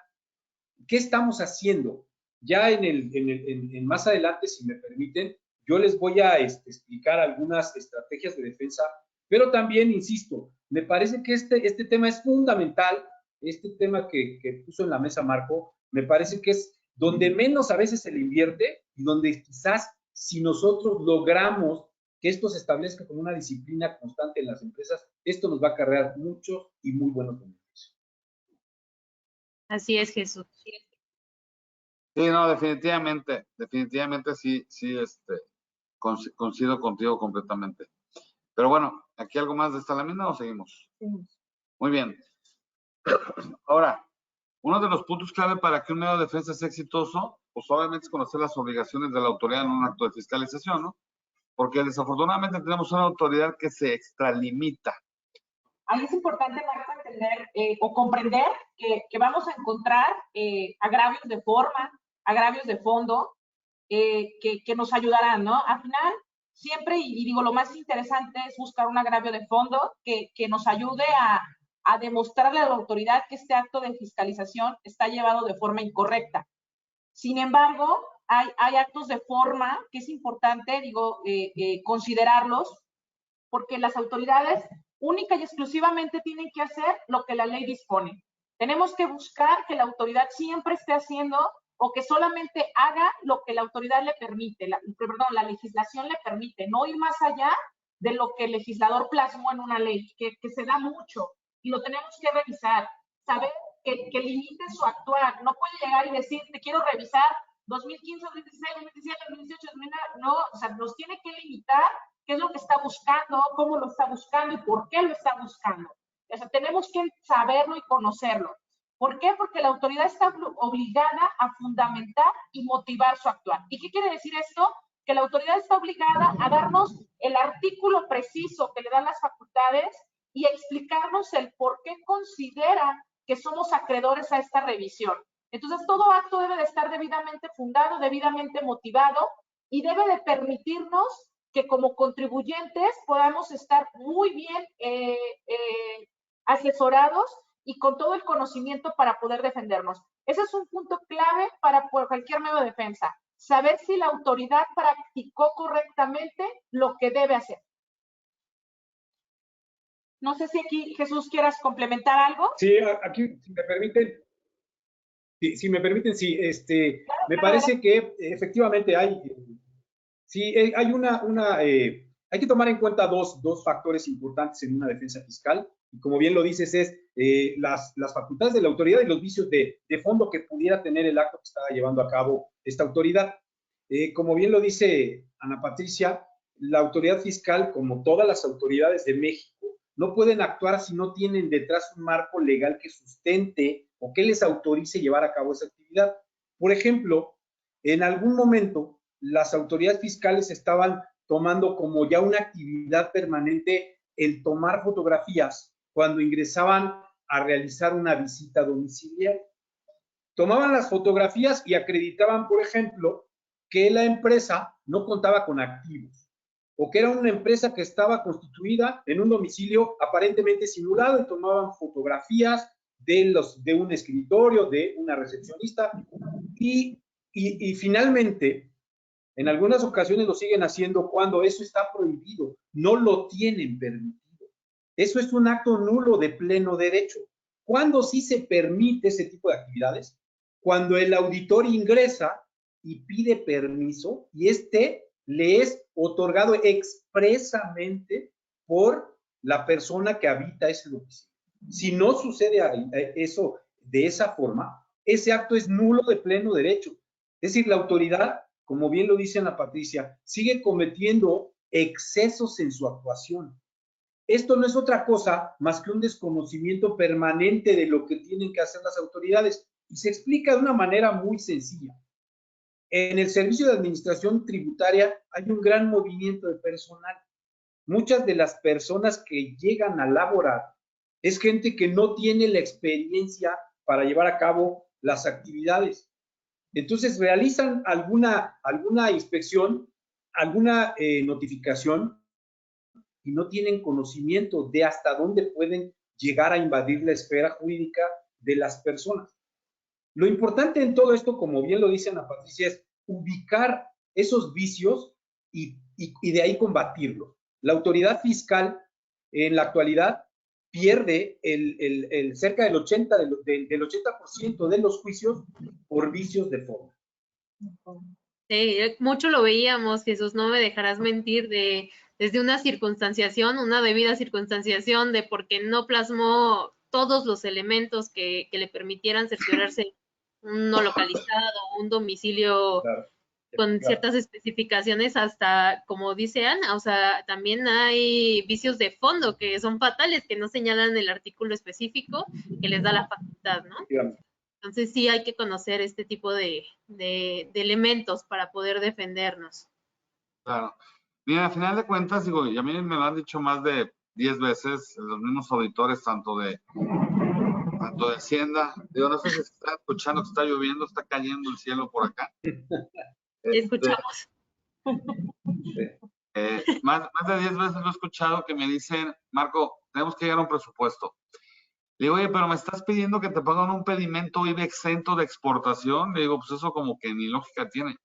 ¿Qué estamos haciendo? Ya en más adelante, si me permiten, yo les voy a explicar algunas estrategias de defensa, pero también, insisto, me parece que este tema es fundamental, este tema que puso en la mesa Marco, me parece que es donde menos a veces se le invierte y donde quizás si nosotros logramos que esto se establezca como una disciplina constante en las empresas, esto nos va a acarrear muchos y muy buenos beneficios. Así es, Jesús. Sí, no, definitivamente sí, coincido contigo completamente. Pero bueno, ¿aquí algo más de esta lámina o seguimos? Sí. Muy bien. Ahora, uno de los puntos clave para que un medio de defensa sea exitoso, pues obviamente es conocer las obligaciones de la autoridad en un acto de fiscalización, ¿no? Porque desafortunadamente tenemos una autoridad que se extralimita. Ahí es importante, Marco, entender o comprender que vamos a encontrar agravios de forma, agravios de fondo, que nos ayudarán, ¿no? Al final, siempre, y digo, lo más interesante es buscar un agravio de fondo que nos ayude a demostrarle a la autoridad que este acto de fiscalización está llevado de forma incorrecta. Sin embargo, hay actos de forma que es importante, digo, considerarlos, porque las autoridades única y exclusivamente tienen que hacer lo que la ley dispone. Tenemos que buscar que la autoridad siempre esté haciendo o que solamente haga lo que la autoridad le permite, la legislación le permite, no ir más allá de lo que el legislador plasmó en una ley, que se da mucho y lo tenemos que revisar, saber que limite su actuar. No puede llegar y decir, te quiero revisar 2015, 2016, 2017, 2018, 2019, no, o sea, nos tiene que limitar qué es lo que está buscando, cómo lo está buscando y por qué lo está buscando. O sea, tenemos que saberlo y conocerlo. ¿Por qué? Porque la autoridad está obligada a fundamentar y motivar su actuar. ¿Y qué quiere decir esto? que la autoridad está obligada a darnos el artículo preciso que le dan las facultades y explicarnos el por qué considera que somos acreedores a esta revisión. Entonces, todo acto debe de estar debidamente fundado, debidamente motivado y debe de permitirnos que como contribuyentes podamos estar muy bien asesorados y con todo el conocimiento para poder defendernos. Ese es un punto clave para cualquier medio de defensa. Saber si la autoridad practicó correctamente lo que debe hacer. No sé si aquí, Jesús, quieras complementar algo. Sí, aquí, si me permiten, sí, me parece que efectivamente hay hay que tomar en cuenta dos factores importantes en una defensa fiscal. Y como bien lo dices, es las facultades de la autoridad y los vicios de fondo que pudiera tener el acto que estaba llevando a cabo esta autoridad. Como bien lo dice Ana Patricia, la autoridad fiscal, como todas las autoridades de México, no pueden actuar si no tienen detrás un marco legal que sustente o que les autorice llevar a cabo esa actividad. Por ejemplo, en algún momento las autoridades fiscales estaban tomando como ya una actividad permanente el tomar fotografías cuando ingresaban a realizar una visita domiciliaria. Tomaban las fotografías y acreditaban, por ejemplo, que la empresa no contaba con activos o que era una empresa que estaba constituida en un domicilio aparentemente simulado y tomaban fotografías de un escritorio, de una recepcionista y finalmente, en algunas ocasiones lo siguen haciendo cuando eso está prohibido, no lo tienen permitido. Eso es un acto nulo de pleno derecho. ¿Cuándo sí se permite ese tipo de actividades? Cuando el auditor ingresa y pide permiso y le es otorgado expresamente por la persona que habita ese domicilio. Si no sucede eso de esa forma, ese acto es nulo de pleno derecho. Es decir, la autoridad, como bien lo dice Ana Patricia, sigue cometiendo excesos en su actuación. Esto no es otra cosa más que un desconocimiento permanente de lo que tienen que hacer las autoridades y se explica de una manera muy sencilla. En el Servicio de Administración Tributaria hay un gran movimiento de personal. Muchas de las personas que llegan a laborar es gente que no tiene la experiencia para llevar a cabo las actividades. Entonces realizan alguna inspección, alguna notificación y no tienen conocimiento de hasta dónde pueden llegar a invadir la esfera jurídica de las personas. Lo importante en todo esto, como bien lo dice Ana Patricia, es ubicar esos vicios y de ahí combatirlos. La autoridad fiscal en la actualidad pierde cerca del 80% de los juicios por vicios de fondo. Sí, mucho lo veíamos, Jesús, no me dejarás mentir, desde una circunstanciación, una debida circunstanciación de por qué no plasmó todos los elementos que le permitieran cerciorarse un no localizado, un domicilio claro, con ciertas especificaciones, hasta, como dice Ana, o sea, también hay vicios de fondo que son fatales, que no señalan el artículo específico que les da la facultad, ¿no? Claro. Entonces sí hay que conocer este tipo de elementos para poder defendernos. Claro. Mira, a final de cuentas, digo, y a mí me lo han dicho más de 10 veces los mismos auditores, tanto de Hacienda. Digo, no sé si se está escuchando que está lloviendo, está cayendo el cielo por acá. Escuchamos. Más de 10 veces lo he escuchado que me dicen, Marco, tenemos que llegar a un presupuesto. Le digo, oye, pero me estás pidiendo que te pongan un pedimento IVA exento de exportación. Le digo, pues eso como que ni lógica tiene.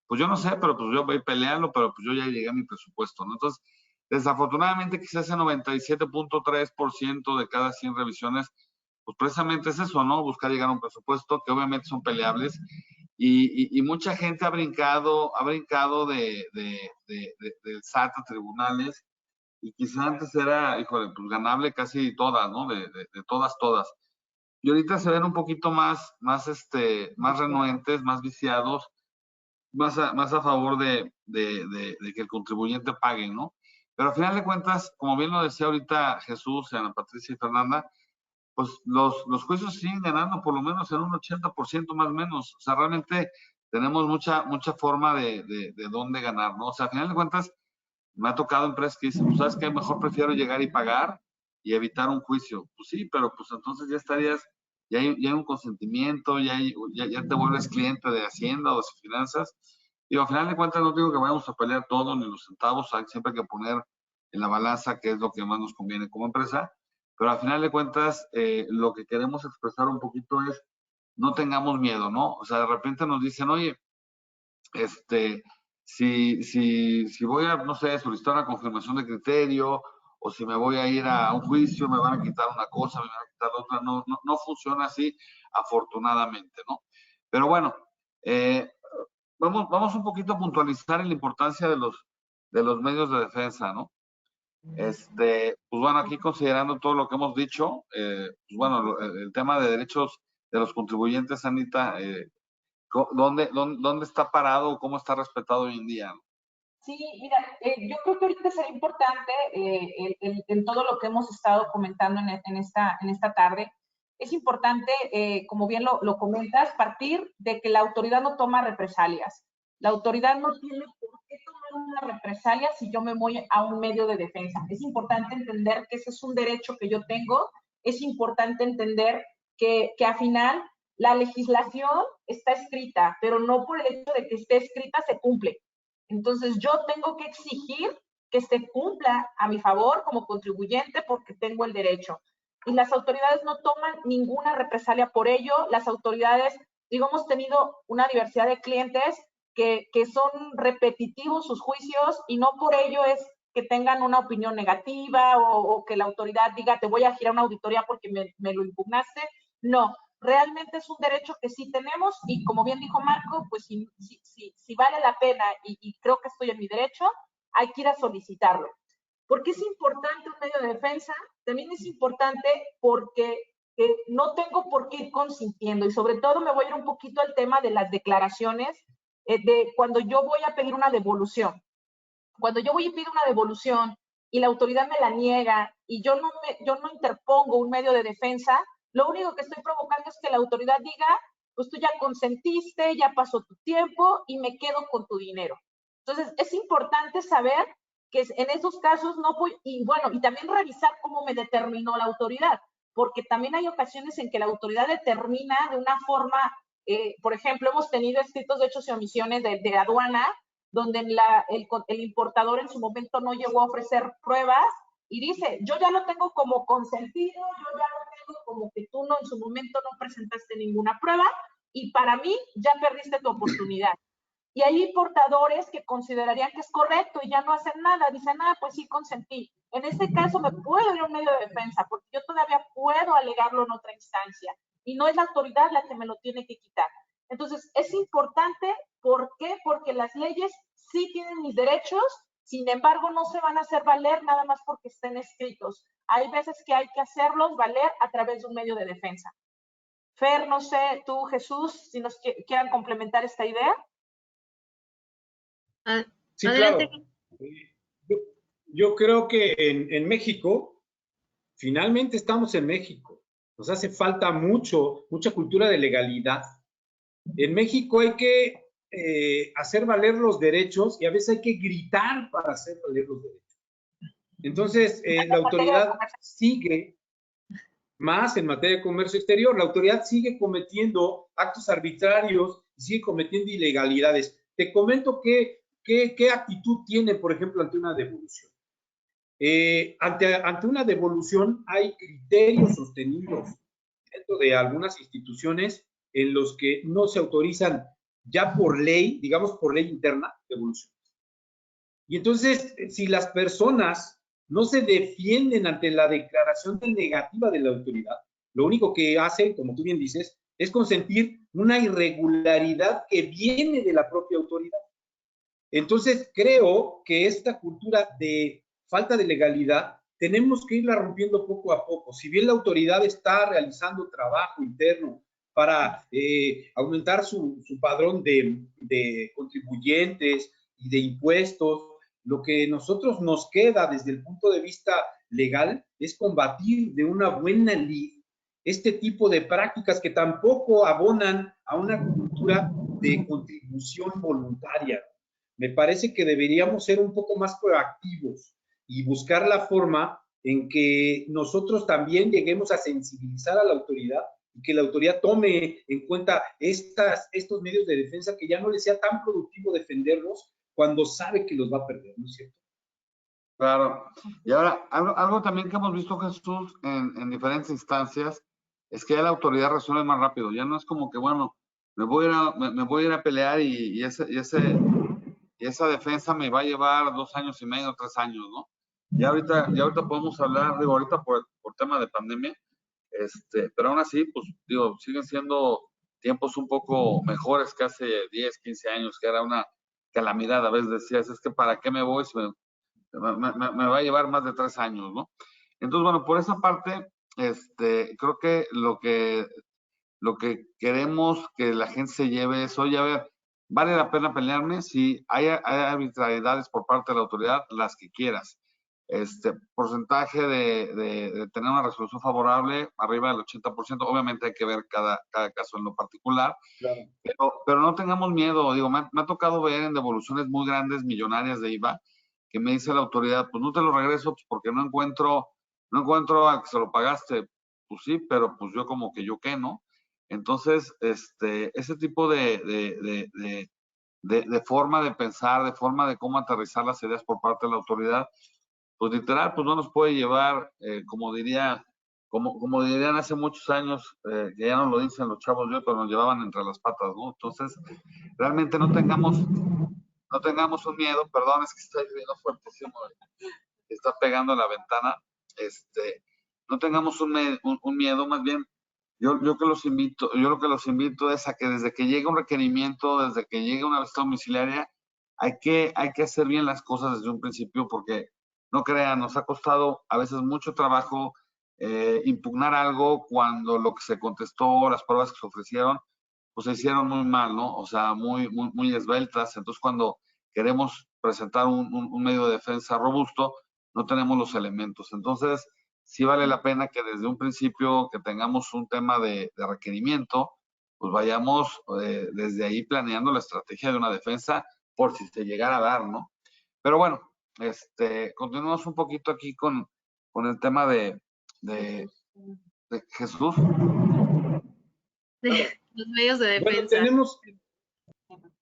Pues yo no sé, pero pues yo voy peleando, pero pues yo ya llegué a mi presupuesto, ¿no? Entonces, desafortunadamente quizás ese 97.3% de cada 100 revisiones, pues precisamente es eso, ¿no? Buscar llegar a un presupuesto que obviamente son peleables y mucha gente ha brincado del SAT a tribunales y quizás antes era, híjole, pues ganable casi todas, ¿no? De todas. Y ahorita se ven un poquito más renuentes, más viciados, más a favor de que el contribuyente pague, ¿no? Pero al final de cuentas, como bien lo decía ahorita Jesús, Ana Patricia y Fernanda, pues los juicios siguen ganando por lo menos en un 80% más o menos. O sea, realmente tenemos mucha forma de dónde ganar, ¿no? O sea, al final de cuentas, me ha tocado empresas que dicen, pues, ¿sabes qué? Mejor prefiero llegar y pagar y evitar un juicio. Pues sí, pero pues entonces ya estarías, ya hay un consentimiento, ya te vuelves cliente de Hacienda o de finanzas. Digo, al final de cuentas no digo que vayamos a pelear todo ni los centavos, hay siempre que poner en la balanza qué es lo que más nos conviene como empresa, pero al final de cuentas lo que queremos expresar un poquito es no tengamos miedo, ¿no? O sea, de repente nos dicen, oye, si voy a, no sé, solicitar una confirmación de criterio o si me voy a ir a un juicio, me van a quitar una cosa, me van a quitar la otra, no funciona así, afortunadamente, ¿no? Pero bueno, vamos un poquito a puntualizar en la importancia de los medios de defensa, ¿no? Pues bueno, aquí considerando todo lo que hemos dicho, pues bueno, el tema de derechos de los contribuyentes, Anita, ¿dónde está parado? ¿Cómo está respetado hoy en día? Sí, mira, yo creo que ahorita será importante en todo lo que hemos estado comentando en esta tarde. Es importante, como bien lo comentas, partir de que la autoridad no toma represalias. La autoridad no tiene por qué tomar una represalia si yo me voy a un medio de defensa. Es importante entender que ese es un derecho que yo tengo. Es importante entender que al final la legislación está escrita, pero no por el hecho de que esté escrita se cumple. Entonces, yo tengo que exigir que se cumpla a mi favor como contribuyente porque tengo el derecho. Y las autoridades no toman ninguna represalia por ello. Las autoridades, digo, hemos tenido una diversidad de clientes que son repetitivos sus juicios y no por ello es que tengan una opinión negativa o que la autoridad diga, te voy a girar una auditoría porque me lo impugnaste. No, realmente es un derecho que sí tenemos y como bien dijo Marco, pues si vale la pena y creo que estoy en mi derecho, hay que ir a solicitarlo. ¿Por qué es importante un medio de defensa? También es importante porque no tengo por qué ir consintiendo y sobre todo me voy a ir un poquito al tema de las declaraciones de cuando yo voy a pedir una devolución. Cuando yo voy y pido una devolución y la autoridad me la niega y yo no interpongo un medio de defensa, lo único que estoy provocando es que la autoridad diga, pues tú ya consentiste, ya pasó tu tiempo y me quedo con tu dinero. Entonces, es importante saber que en esos casos no voy, y bueno, y también revisar cómo me determinó la autoridad, porque también hay ocasiones en que la autoridad determina de una forma, por ejemplo, hemos tenido escritos de hechos y omisiones de aduana, donde el importador en su momento no llegó a ofrecer pruebas y dice, yo ya lo tengo como consentido, yo ya lo tengo como que tú en su momento no presentaste ninguna prueba y para mí ya perdiste tu oportunidad. Y hay importadores que considerarían que es correcto y ya no hacen nada, dicen, pues sí consentí. En este caso me puedo ir a un medio de defensa porque yo todavía puedo alegarlo en otra instancia y no es la autoridad la que me lo tiene que quitar. Entonces, es importante, ¿por qué? Porque las leyes sí tienen mis derechos, sin embargo, no se van a hacer valer nada más porque estén escritos. Hay veces que hay que hacerlos valer a través de un medio de defensa. Fer, no sé, tú, Jesús, si nos quieran complementar esta idea. Sí, adelante. Claro. Yo creo que en México, finalmente estamos en México. Nos hace falta mucha cultura de legalidad. En México hay que hacer valer los derechos y a veces hay que gritar para hacer valer los derechos. Entonces, la autoridad sigue, más en materia de comercio exterior, la autoridad sigue cometiendo actos arbitrarios, sigue cometiendo ilegalidades. Te comento qué actitud tiene, por ejemplo, ante una devolución. Ante una devolución hay criterios sostenidos dentro de algunas instituciones en los que no se autorizan ya por ley, digamos por ley interna, devoluciones. Y entonces, si las personas no se defienden ante la declaración de negativa de la autoridad, lo único que hacen, como tú bien dices, es consentir una irregularidad que viene de la propia autoridad. Entonces, creo que esta cultura de falta de legalidad tenemos que irla rompiendo poco a poco. Si bien la autoridad está realizando trabajo interno para aumentar su padrón de contribuyentes y de impuestos, lo que nosotros nos queda desde el punto de vista legal es combatir de una buena lid este tipo de prácticas que tampoco abonan a una cultura de contribución voluntaria. Me parece que deberíamos ser un poco más proactivos y buscar la forma en que nosotros también lleguemos a sensibilizar a la autoridad y que la autoridad tome en cuenta estos medios de defensa, que ya no les sea tan productivo defenderlos cuando sabe que los va a perder, ¿no es cierto? Claro. Y ahora, algo también que hemos visto, Jesús, en diferentes instancias, es que ya la autoridad resuelve más rápido. Ya no es como que, bueno, me voy a ir a pelear y esa defensa me va a llevar 2 años y medio, 3 años, ¿no? Ya ahorita podemos hablar, digo, ahorita por tema de pandemia, pero aún así, pues, digo, siguen siendo tiempos un poco mejores que hace 10, 15 años, que era una calamidad. A veces decías, es que ¿para qué me voy si me va a llevar más de 3 años, ¿no? Entonces, bueno, por esa parte, creo que lo que queremos que la gente se lleve es, oye, a ver, ¿vale la pena pelearme? Si hay arbitrariedades por parte de la autoridad, las que quieras. Porcentaje de tener una resolución favorable, arriba del 80%, obviamente hay que ver cada caso en lo particular, Claro. pero no tengamos miedo. Digo, me ha tocado ver en devoluciones muy grandes, millonarias de IVA, que me dice la autoridad, pues no te lo regreso, pues porque no encuentro al que se lo pagaste. Pues sí, pero pues yo como que yo qué, ¿no? Entonces, ese tipo de forma de pensar, de forma de cómo aterrizar las ideas por parte de la autoridad, pues literal, pues no nos puede llevar, como dirían hace muchos años, que ya no lo dicen los chavos de hoy, pero nos llevaban entre las patas, ¿no? Entonces, realmente no tengamos un miedo. Perdón, es que está lloviendo fuertísimo, está pegando la ventana. No tengamos un miedo, más bien, yo lo que los invito es a que desde que llegue un requerimiento, desde que llegue una visita domiciliaria, hay que hacer bien las cosas desde un principio, porque no crean, nos ha costado a veces mucho trabajo impugnar algo cuando lo que se contestó, las pruebas que se ofrecieron, pues se hicieron muy mal, ¿no? O sea, muy, muy, muy esbeltas. Entonces, cuando queremos presentar un medio de defensa robusto, no tenemos los elementos. Entonces, sí vale la pena que desde un principio que tengamos un tema de requerimiento, pues vayamos desde ahí planeando la estrategia de una defensa por si se llegara a dar, ¿no? Pero bueno, continuamos un poquito aquí con el tema de Jesús. Los medios de defensa. Bueno, tenemos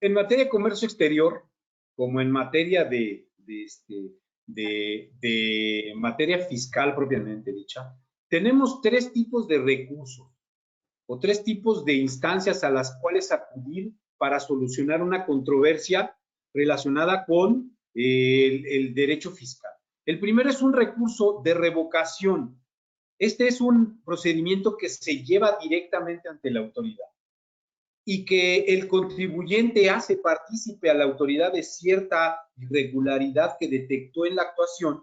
en materia de comercio exterior, como en materia de materia fiscal propiamente dicha, tenemos 3 tipos de recursos o 3 tipos de instancias a las cuales acudir para solucionar una controversia relacionada con el derecho fiscal. El primero es un recurso de revocación. Este es un procedimiento que se lleva directamente ante la autoridad y que el contribuyente hace partícipe a la autoridad de cierta irregularidad que detectó en la actuación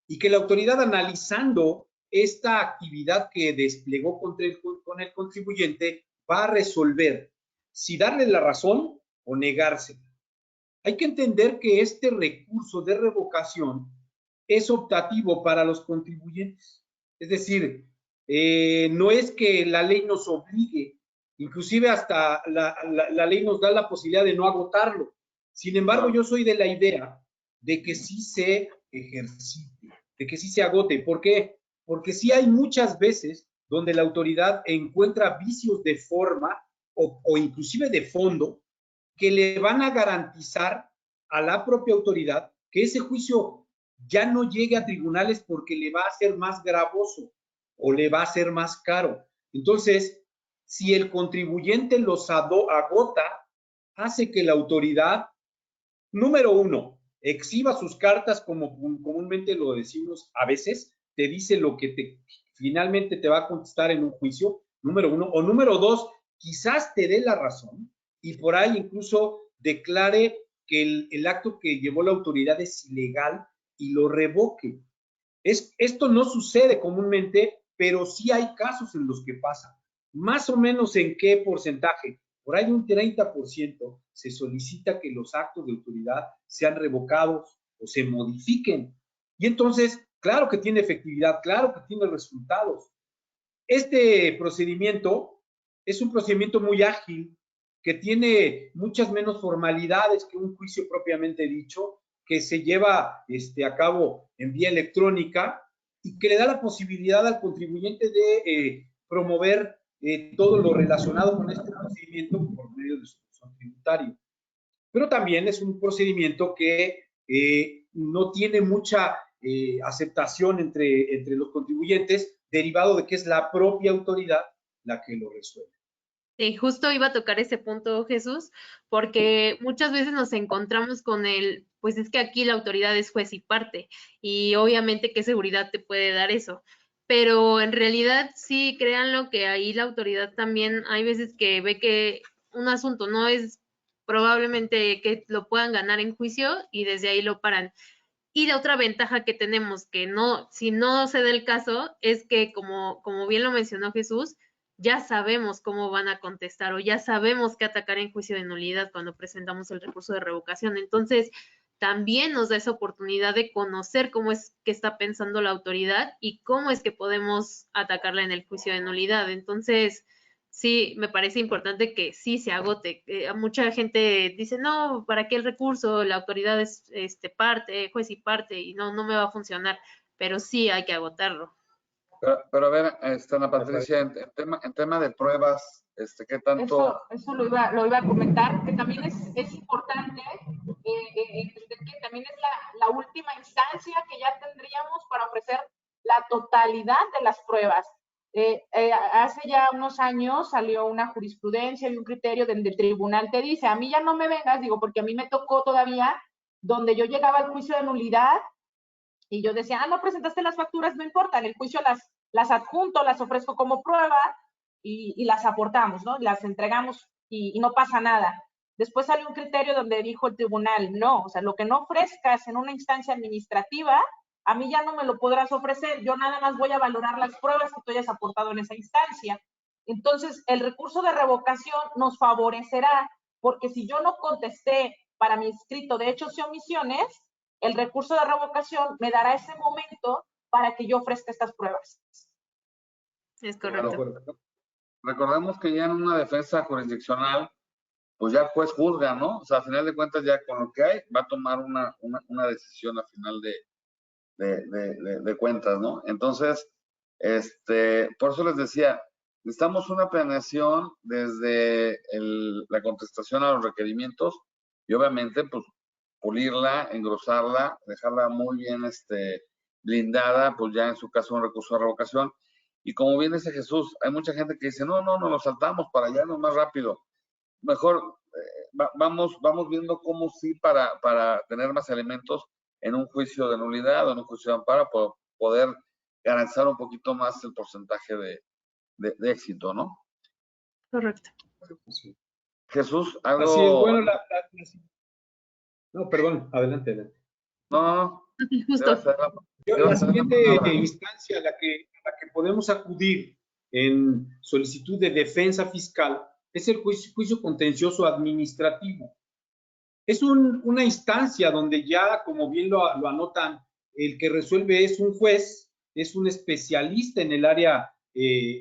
y que la autoridad, analizando esta actividad que desplegó con el contribuyente, va a resolver si darle la razón o negársela. Hay que entender que este recurso de revocación es optativo para los contribuyentes. Es decir, no es que la ley nos obligue, inclusive hasta la ley nos da la posibilidad de no agotarlo. Sin embargo, yo soy de la idea de que sí se ejercite, de que sí se agote. ¿Por qué? Porque sí hay muchas veces donde la autoridad encuentra vicios de forma o inclusive de fondo que le van a garantizar a la propia autoridad que ese juicio ya no llegue a tribunales porque le va a ser más gravoso o le va a ser más caro. Entonces, si el contribuyente los agota, hace que la autoridad, número 1, exhiba sus cartas, como comúnmente lo decimos a veces, te dice lo que finalmente te va a contestar en un juicio, número 1, o número 2, quizás te dé la razón y por ahí incluso declare que el acto que llevó la autoridad es ilegal y lo revoque. Esto no sucede comúnmente, pero sí hay casos en los que pasa. Más o menos en qué porcentaje. Por ahí un 30% se solicita que los actos de autoridad sean revocados o se modifiquen. Y entonces, claro que tiene efectividad, claro que tiene resultados. Este procedimiento es un procedimiento muy ágil, que tiene muchas menos formalidades que un juicio propiamente dicho, que se lleva a cabo en vía electrónica y que le da la posibilidad al contribuyente de promover todo lo relacionado con este procedimiento por medio de su buzón tributario. Pero también es un procedimiento que no tiene mucha aceptación entre los contribuyentes, derivado de que es la propia autoridad la que lo resuelve. Sí, justo iba a tocar ese punto, Jesús, porque muchas veces nos encontramos con pues es que aquí la autoridad es juez y parte, y obviamente qué seguridad te puede dar eso. Pero en realidad sí, créanlo que ahí la autoridad también hay veces que ve que un asunto no es probablemente que lo puedan ganar en juicio y desde ahí lo paran. Y la otra ventaja que tenemos, que no, si no se da el caso, es que como bien lo mencionó Jesús, ya sabemos cómo van a contestar o ya sabemos qué atacar en juicio de nulidad cuando presentamos el recurso de revocación. Entonces, también nos da esa oportunidad de conocer cómo es que está pensando la autoridad y cómo es que podemos atacarla en el juicio de nulidad. Entonces, sí, me parece importante que sí se agote. Mucha gente dice, no, ¿para qué el recurso? La autoridad es parte, juez y parte, y no me va a funcionar. Pero sí hay que agotarlo. Pero a ver, Ana Patricia, en tema de pruebas, ¿qué tanto? Eso lo iba a comentar, que también es importante entender que también es la última instancia que ya tendríamos para ofrecer la totalidad de las pruebas. Hace ya unos años salió una jurisprudencia y un criterio donde el tribunal te dice, a mí ya no me vengas, digo, porque a mí me tocó todavía, donde yo llegaba al juicio de nulidad y yo decía, no presentaste las facturas, no importa, en el juicio las adjunto, las ofrezco como prueba y las aportamos, ¿no? Las entregamos y no pasa nada. Después salió un criterio donde dijo el tribunal, no, o sea, lo que no ofrezcas en una instancia administrativa, a mí ya no me lo podrás ofrecer, yo nada más voy a valorar las pruebas que tú hayas aportado en esa instancia. Entonces, el recurso de revocación nos favorecerá, porque si yo no contesté para mi escrito de hechos y omisiones, el recurso de revocación me dará ese momento para que yo ofrezca estas pruebas. Es correcto. Bueno, recordemos que ya en una defensa jurisdiccional, pues ya el juez juzga, ¿no? O sea, a final de cuentas ya con lo que hay, va a tomar una decisión a final de cuentas, ¿no? Entonces, por eso les decía, necesitamos una planeación desde la contestación a los requerimientos y obviamente, pues, pulirla, engrosarla, dejarla muy bien blindada, pues ya en su caso un recurso de revocación. Y como bien dice Jesús, hay mucha gente que dice, no, lo saltamos para allá, no más rápido. Mejor vamos viendo cómo sí para tener más elementos en un juicio de nulidad o en un juicio de amparo, para poder garantizar un poquito más el porcentaje de éxito, ¿no? Correcto. Jesús, algo... Así es, bueno, no, perdón, adelante. No, justo. La siguiente instancia a la que podemos acudir en solicitud de defensa fiscal es el juicio contencioso administrativo. Es una instancia donde ya, como bien lo anotan, el que resuelve es un juez, es un especialista en el área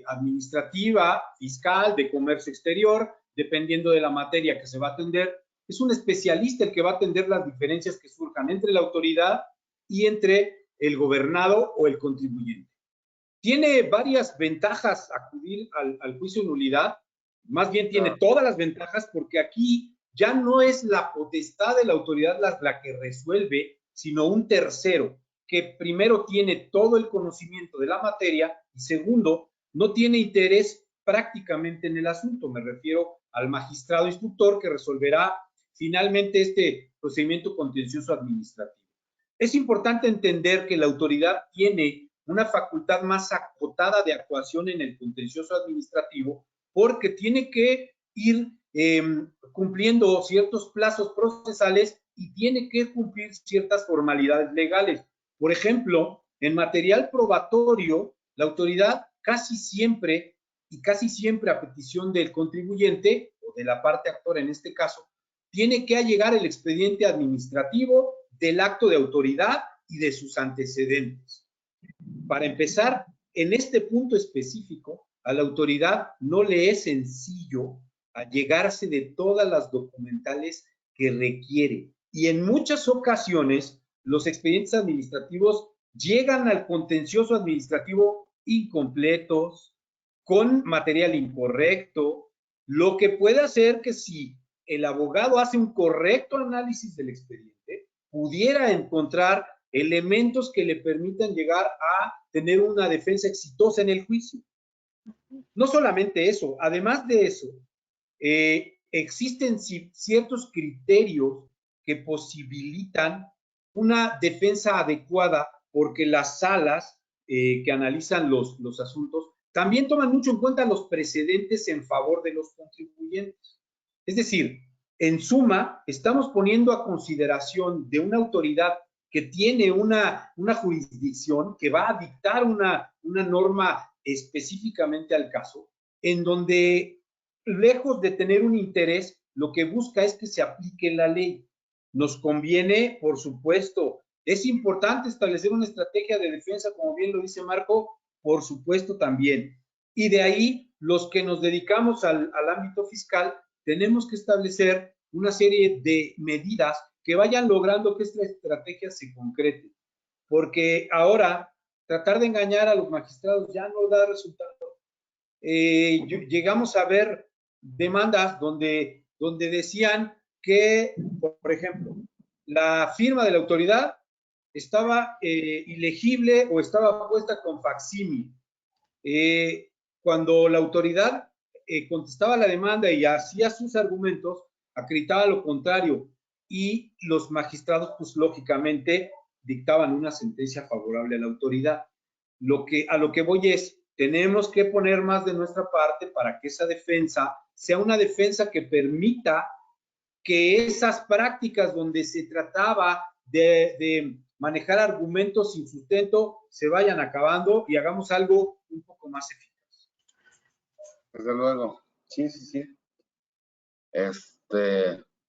administrativa, fiscal, de comercio exterior, dependiendo de la materia que se va a atender. Es un especialista el que va a atender las diferencias que surjan entre la autoridad y entre el gobernado o el contribuyente. Tiene varias ventajas acudir al juicio de nulidad, más bien tiene todas las ventajas, porque aquí ya no es la potestad de la autoridad la que resuelve, sino un tercero, que primero tiene todo el conocimiento de la materia y segundo, no tiene interés prácticamente en el asunto. Me refiero al magistrado instructor que resolverá finalmente este procedimiento contencioso administrativo. Es importante entender que la autoridad tiene una facultad más acotada de actuación en el contencioso administrativo porque tiene que ir cumpliendo ciertos plazos procesales y tiene que cumplir ciertas formalidades legales. Por ejemplo, en material probatorio, la autoridad casi siempre a petición del contribuyente o de la parte actora en este caso, tiene que allegar el expediente administrativo del acto de autoridad y de sus antecedentes. Para empezar, en este punto específico, a la autoridad no le es sencillo llegarse de todas las documentales que requiere. Y en muchas ocasiones, los expedientes administrativos llegan al contencioso administrativo incompletos, con material incorrecto, lo que puede hacer que si el abogado hace un correcto análisis del expediente, pudiera encontrar elementos que le permitan llegar a tener una defensa exitosa en el juicio. No solamente eso, además de eso, existen ciertos criterios que posibilitan una defensa adecuada, porque las salas que analizan los asuntos también toman mucho en cuenta los precedentes en favor de los contribuyentes. Es decir, en suma, estamos poniendo a consideración de una autoridad que tiene una jurisdicción que va a dictar una norma específicamente al caso, en donde, lejos de tener un interés, lo que busca es que se aplique la ley. Nos conviene, por supuesto, es importante establecer una estrategia de defensa, como bien lo dice Marco, por supuesto también. Y de ahí, los que nos dedicamos al ámbito fiscal, tenemos que establecer una serie de medidas que vayan logrando que esta estrategia se concrete. Porque ahora, tratar de engañar a los magistrados ya no da resultado. Llegamos a ver demandas donde decían que, por ejemplo, la firma de la autoridad estaba ilegible o estaba puesta con facsímil. Cuando la autoridad contestaba la demanda y hacía sus argumentos, acreditaba lo contrario, y los magistrados, pues lógicamente, dictaban una sentencia favorable a la autoridad. A lo que voy es, tenemos que poner más de nuestra parte para que esa defensa sea una defensa que permita que esas prácticas donde se trataba de manejar argumentos sin sustento se vayan acabando y hagamos algo un poco más eficaz. Desde luego. Sí.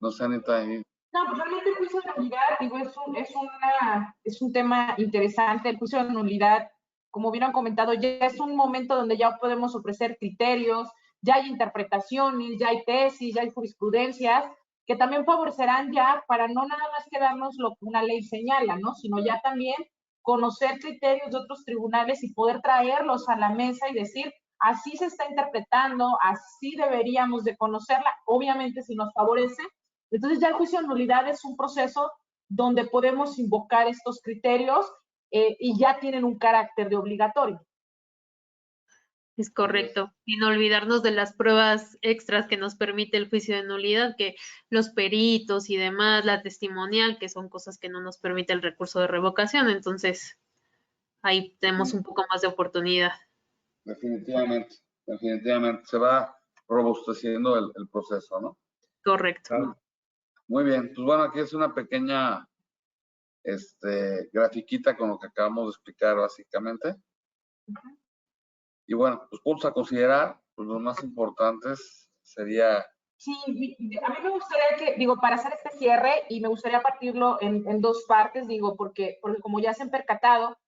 No sé, Anita. No, pues realmente el juicio de nulidad, digo, es un tema interesante. El juicio de nulidad, como bien han comentado, ya es un momento donde ya podemos ofrecer criterios, ya hay interpretaciones, ya hay tesis, ya hay jurisprudencias, que también favorecerán ya para no nada más quedarnos lo que una ley señala, ¿no? Sino ya también conocer criterios de otros tribunales y poder traerlos a la mesa y decir, así se está interpretando, así deberíamos de conocerla, obviamente si nos favorece. Entonces ya el juicio de nulidad es un proceso donde podemos invocar estos criterios y ya tienen un carácter de obligatorio. Es correcto. Y no olvidarnos de las pruebas extras que nos permite el juicio de nulidad, que los peritos y demás, la testimonial, que son cosas que no nos permite el recurso de revocación. Entonces, ahí tenemos un poco más de oportunidad. Definitivamente. Se va robusteciendo el proceso, ¿no? Correcto. Muy bien. Pues bueno, aquí es una pequeña grafiquita con lo que acabamos de explicar básicamente. Y bueno, pues puntos a considerar, pues los más importantes sería... Sí, a mí me gustaría que, para hacer este cierre, y me gustaría partirlo en dos partes, porque como ya se han percatado,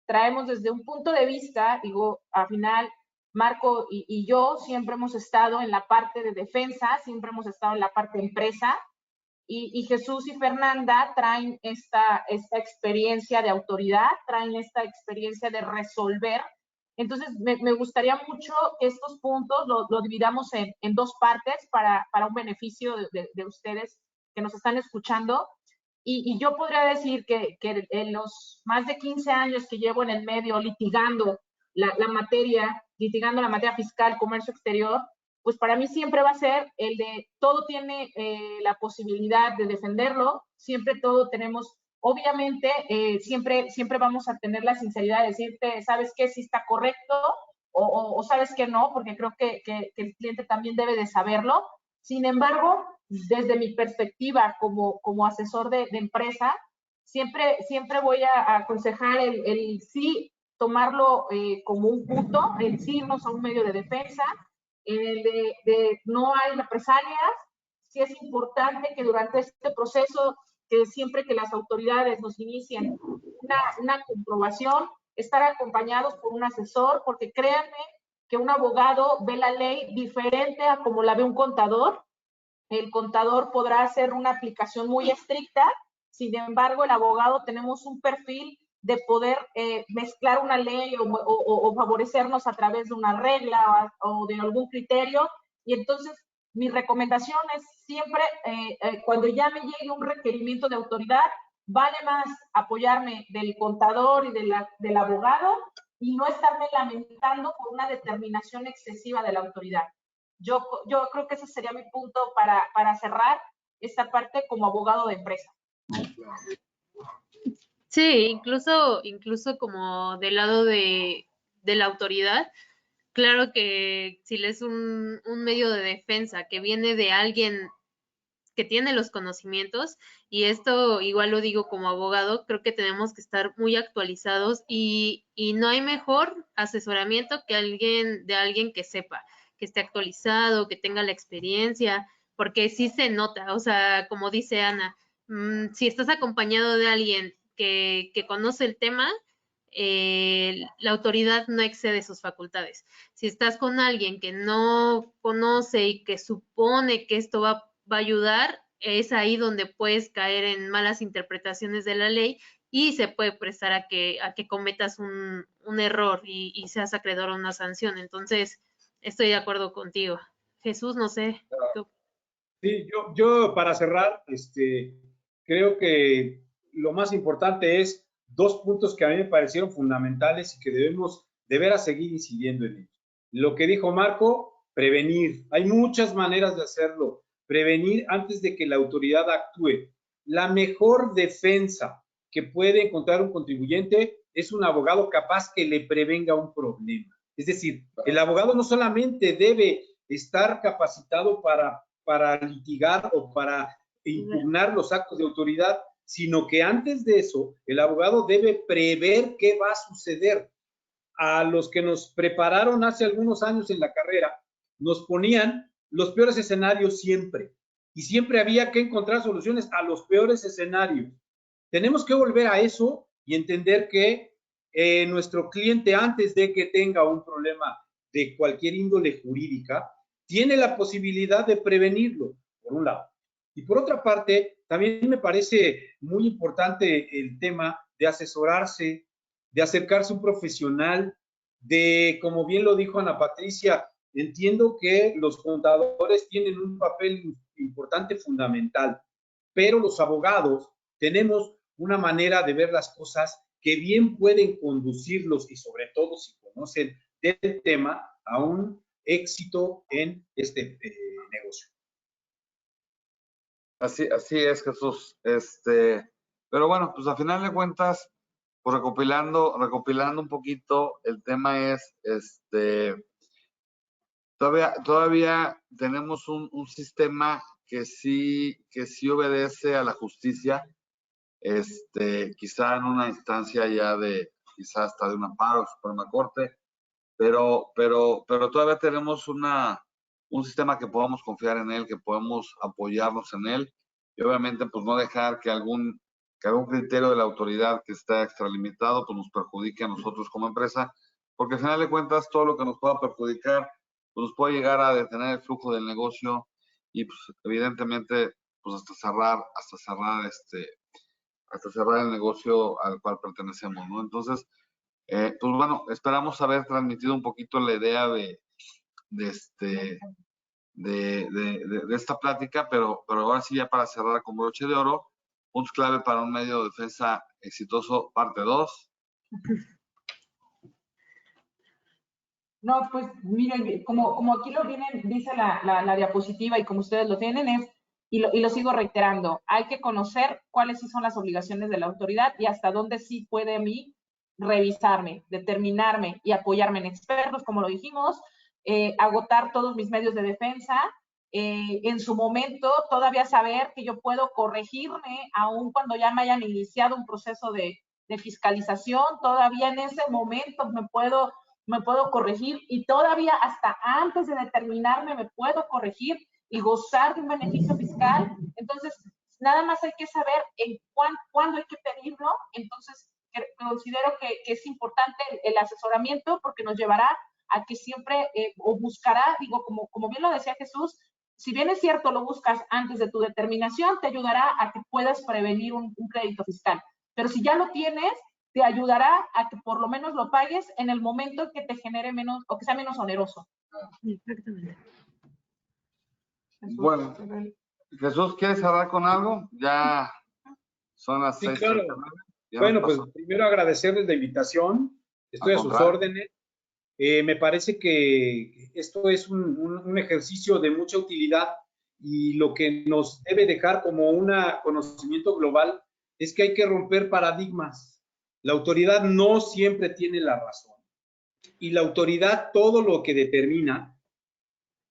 traemos desde un punto de vista, al final, Marco y yo siempre hemos estado en la parte de defensa, siempre hemos estado en la parte de empresa, y Jesús y Fernanda traen esta experiencia de autoridad, traen esta experiencia de resolver. Entonces, me gustaría mucho que estos puntos lo dividamos en dos partes para un beneficio de ustedes que nos están escuchando. Y yo podría decir que en los más de 15 años que llevo en el medio litigando la materia fiscal, comercio exterior, pues para mí siempre va a ser el de todo tiene la posibilidad de defenderlo, siempre todo tenemos. Obviamente, siempre vamos a tener la sinceridad de decirte, ¿sabes qué? Si está correcto o sabes que no, porque creo que el cliente también debe de saberlo. Sin embargo, desde mi perspectiva como asesor de empresa, siempre voy a aconsejar el sí tomarlo como un punto, el sí irnos a un medio de defensa, el de no hay represalias. Sí es importante que durante este proceso, que siempre que las autoridades nos inicien una comprobación, estar acompañados por un asesor, porque créanme que un abogado ve la ley diferente a como la ve un contador. El contador podrá hacer una aplicación muy estricta, sin embargo, el abogado tenemos un perfil de poder mezclar una ley o favorecernos a través de una regla o de algún criterio. Y entonces, mi recomendación es siempre, cuando ya me llegue un requerimiento de autoridad, vale más apoyarme del contador y del abogado y no estarme lamentando por una determinación excesiva de la autoridad. Yo creo que ese sería mi punto para cerrar esta parte como abogado de empresa. Sí, incluso como del lado de la autoridad, claro que si lees un medio de defensa que viene de alguien que tiene los conocimientos, y esto igual lo digo como abogado, creo que tenemos que estar muy actualizados y no hay mejor asesoramiento que alguien que sepa, que esté actualizado, que tenga la experiencia, porque sí se nota, o sea, como dice Ana, si estás acompañado de alguien que conoce el tema, la autoridad no excede sus facultades. Si estás con alguien que no conoce y que supone que esto va a ayudar, es ahí donde puedes caer en malas interpretaciones de la ley y se puede prestar a que cometas un error y seas acreedor a una sanción. Entonces, estoy de acuerdo contigo. Jesús, no sé. Sí, yo para cerrar, creo que lo más importante es dos puntos que a mí me parecieron fundamentales y que debemos de veras seguir incidiendo en ellos. Lo que dijo Marco, prevenir. Hay muchas maneras de hacerlo. Prevenir antes de que la autoridad actúe. La mejor defensa que puede encontrar un contribuyente es un abogado capaz que le prevenga un problema. Es decir, el abogado no solamente debe estar capacitado para litigar o para impugnar los actos de autoridad, sino que antes de eso, el abogado debe prever qué va a suceder. A los que nos prepararon hace algunos años en la carrera, nos ponían los peores escenarios siempre, y siempre había que encontrar soluciones a los peores escenarios. Tenemos que volver a eso y entender que nuestro cliente, antes de que tenga un problema de cualquier índole jurídica, tiene la posibilidad de prevenirlo, por un lado. Y por otra parte, también me parece muy importante el tema de asesorarse, de acercarse a un profesional, de, como bien lo dijo Ana Patricia, entiendo que los contadores tienen un papel importante, fundamental, pero los abogados tenemos una manera de ver las cosas que bien pueden conducirlos, y sobre todo si conocen del tema, a un éxito en este negocio. Así es, Jesús. Pero bueno, pues a final de cuentas, pues recopilando un poquito, el tema es, todavía tenemos un sistema que sí obedece a la justicia, quizá en una instancia ya quizá hasta de un amparo, Suprema Corte, pero todavía tenemos un sistema que podamos confiar en él, que podemos apoyarnos en él, y obviamente pues no dejar que algún criterio de la autoridad que está extralimitado pues nos perjudique a nosotros como empresa, porque al final de cuentas todo lo que nos pueda perjudicar pues nos puede llegar a detener el flujo del negocio y pues evidentemente pues hasta cerrar el negocio al cual pertenecemos, ¿no? Entonces, pues bueno, esperamos haber transmitido un poquito la idea de esta plática, pero ahora sí ya para cerrar con broche de oro, puntos clave para un medio de defensa exitoso, parte 2. No, pues miren, como aquí lo dice la diapositiva y como ustedes lo tienen, y lo sigo reiterando, hay que conocer cuáles sí son las obligaciones de la autoridad y hasta dónde sí puede a mí revisarme, determinarme y apoyarme en expertos, como lo dijimos, agotar todos mis medios de defensa, en su momento todavía saber que yo puedo corregirme, aun cuando ya me hayan iniciado un proceso de fiscalización, todavía en ese momento me puedo corregir y todavía hasta antes de determinarme me puedo corregir y gozar de un beneficio fiscal. Entonces, nada más hay que saber en cuándo hay que pedirlo. Entonces, considero que es importante el asesoramiento porque nos llevará a que siempre, o buscará, digo, como bien lo decía Jesús, si bien es cierto, lo buscas antes de tu determinación, te ayudará a que puedas prevenir un crédito fiscal. Pero si ya lo tienes, te ayudará a que por lo menos lo pagues en el momento que te genere menos, o que sea menos oneroso. Exactamente. Bueno, Jesús, ¿quieres cerrar con algo? Ya son las Sí, 6:39. claro. Ya Bueno, nos pues pasó. primero agradecerles la invitación. Estoy Al a sus contrario. órdenes. Me parece que esto es un ejercicio de mucha utilidad y lo que nos debe dejar como un conocimiento global es que hay que romper paradigmas. La autoridad no siempre tiene la razón y la autoridad todo lo que determina,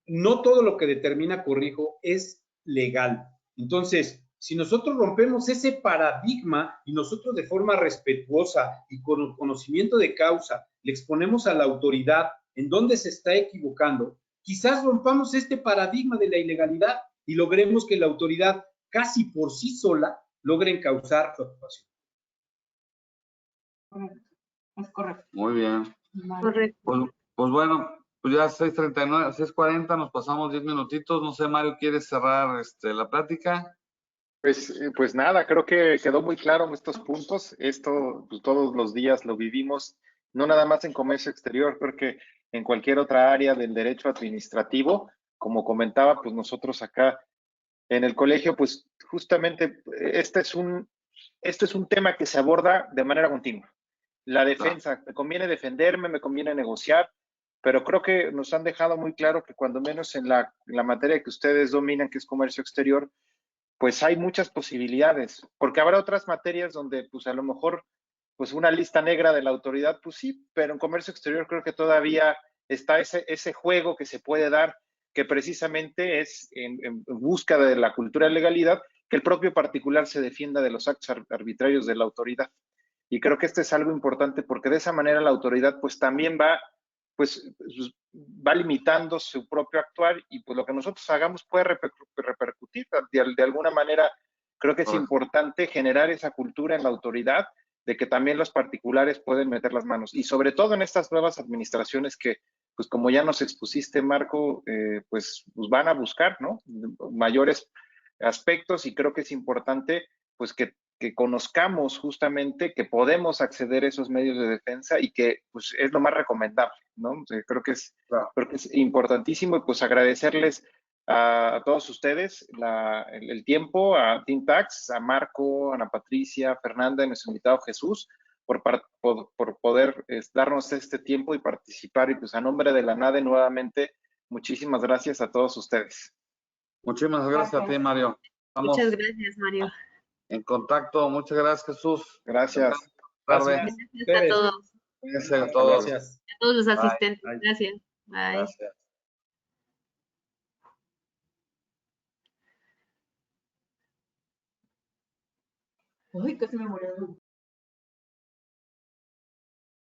no todo lo que determina, corrijo, es legal. Entonces, si nosotros rompemos ese paradigma y nosotros de forma respetuosa y con conocimiento de causa le exponemos a la autoridad en dónde se está equivocando, quizás rompamos este paradigma de la ilegalidad y logremos que la autoridad casi por sí sola logre encauzar su actuación. Es correcto. Muy bien. Correcto. Pues bueno, pues ya 6:39, 6:40, nos pasamos 10 minutitos. No sé, Mario, ¿quieres cerrar la plática? Pues nada, creo que quedó muy claro estos puntos. Esto pues, todos los días lo vivimos, no nada más en comercio exterior, creo que en cualquier otra área del derecho administrativo. Como comentaba, pues nosotros acá en el colegio, pues justamente este es un tema que se aborda de manera continua. La defensa, me conviene defenderme, me conviene negociar, pero creo que nos han dejado muy claro que cuando menos en la materia que ustedes dominan, que es comercio exterior, pues hay muchas posibilidades, porque habrá otras materias donde pues a lo mejor pues una lista negra de la autoridad, pues sí, pero en comercio exterior creo que todavía está ese juego que se puede dar, que precisamente es en busca de la cultura de legalidad, que el propio particular se defienda de los actos arbitrarios de la autoridad. Y creo que esto es algo importante porque de esa manera la autoridad pues también pues va limitando su propio actuar y pues lo que nosotros hagamos puede repercutir de alguna manera. Creo que es importante generar esa cultura en la autoridad de que también los particulares pueden meter las manos y sobre todo en estas nuevas administraciones que pues como ya nos expusiste, Marco, pues van a buscar, ¿no? Mayores aspectos y creo que es importante pues que conozcamos justamente que podemos acceder a esos medios de defensa y que pues, es lo más recomendable, ¿no? Creo que es importantísimo y pues agradecerles a todos ustedes el tiempo, a Team Tax, a Marco, a Ana Patricia, a Fernanda y nuestro invitado Jesús por poder darnos este tiempo y participar y pues a nombre de la NADE nuevamente muchísimas gracias a todos ustedes. Muchísimas gracias a ti, Mario. Vamos Muchas gracias, Mario. en contacto. Muchas gracias, Jesús. Gracias. Gracias. Gracias a todos. Gracias a todos. Gracias. A todos los Bye. asistentes. Bye. Gracias. Bye. Gracias. Uy, casi me murió.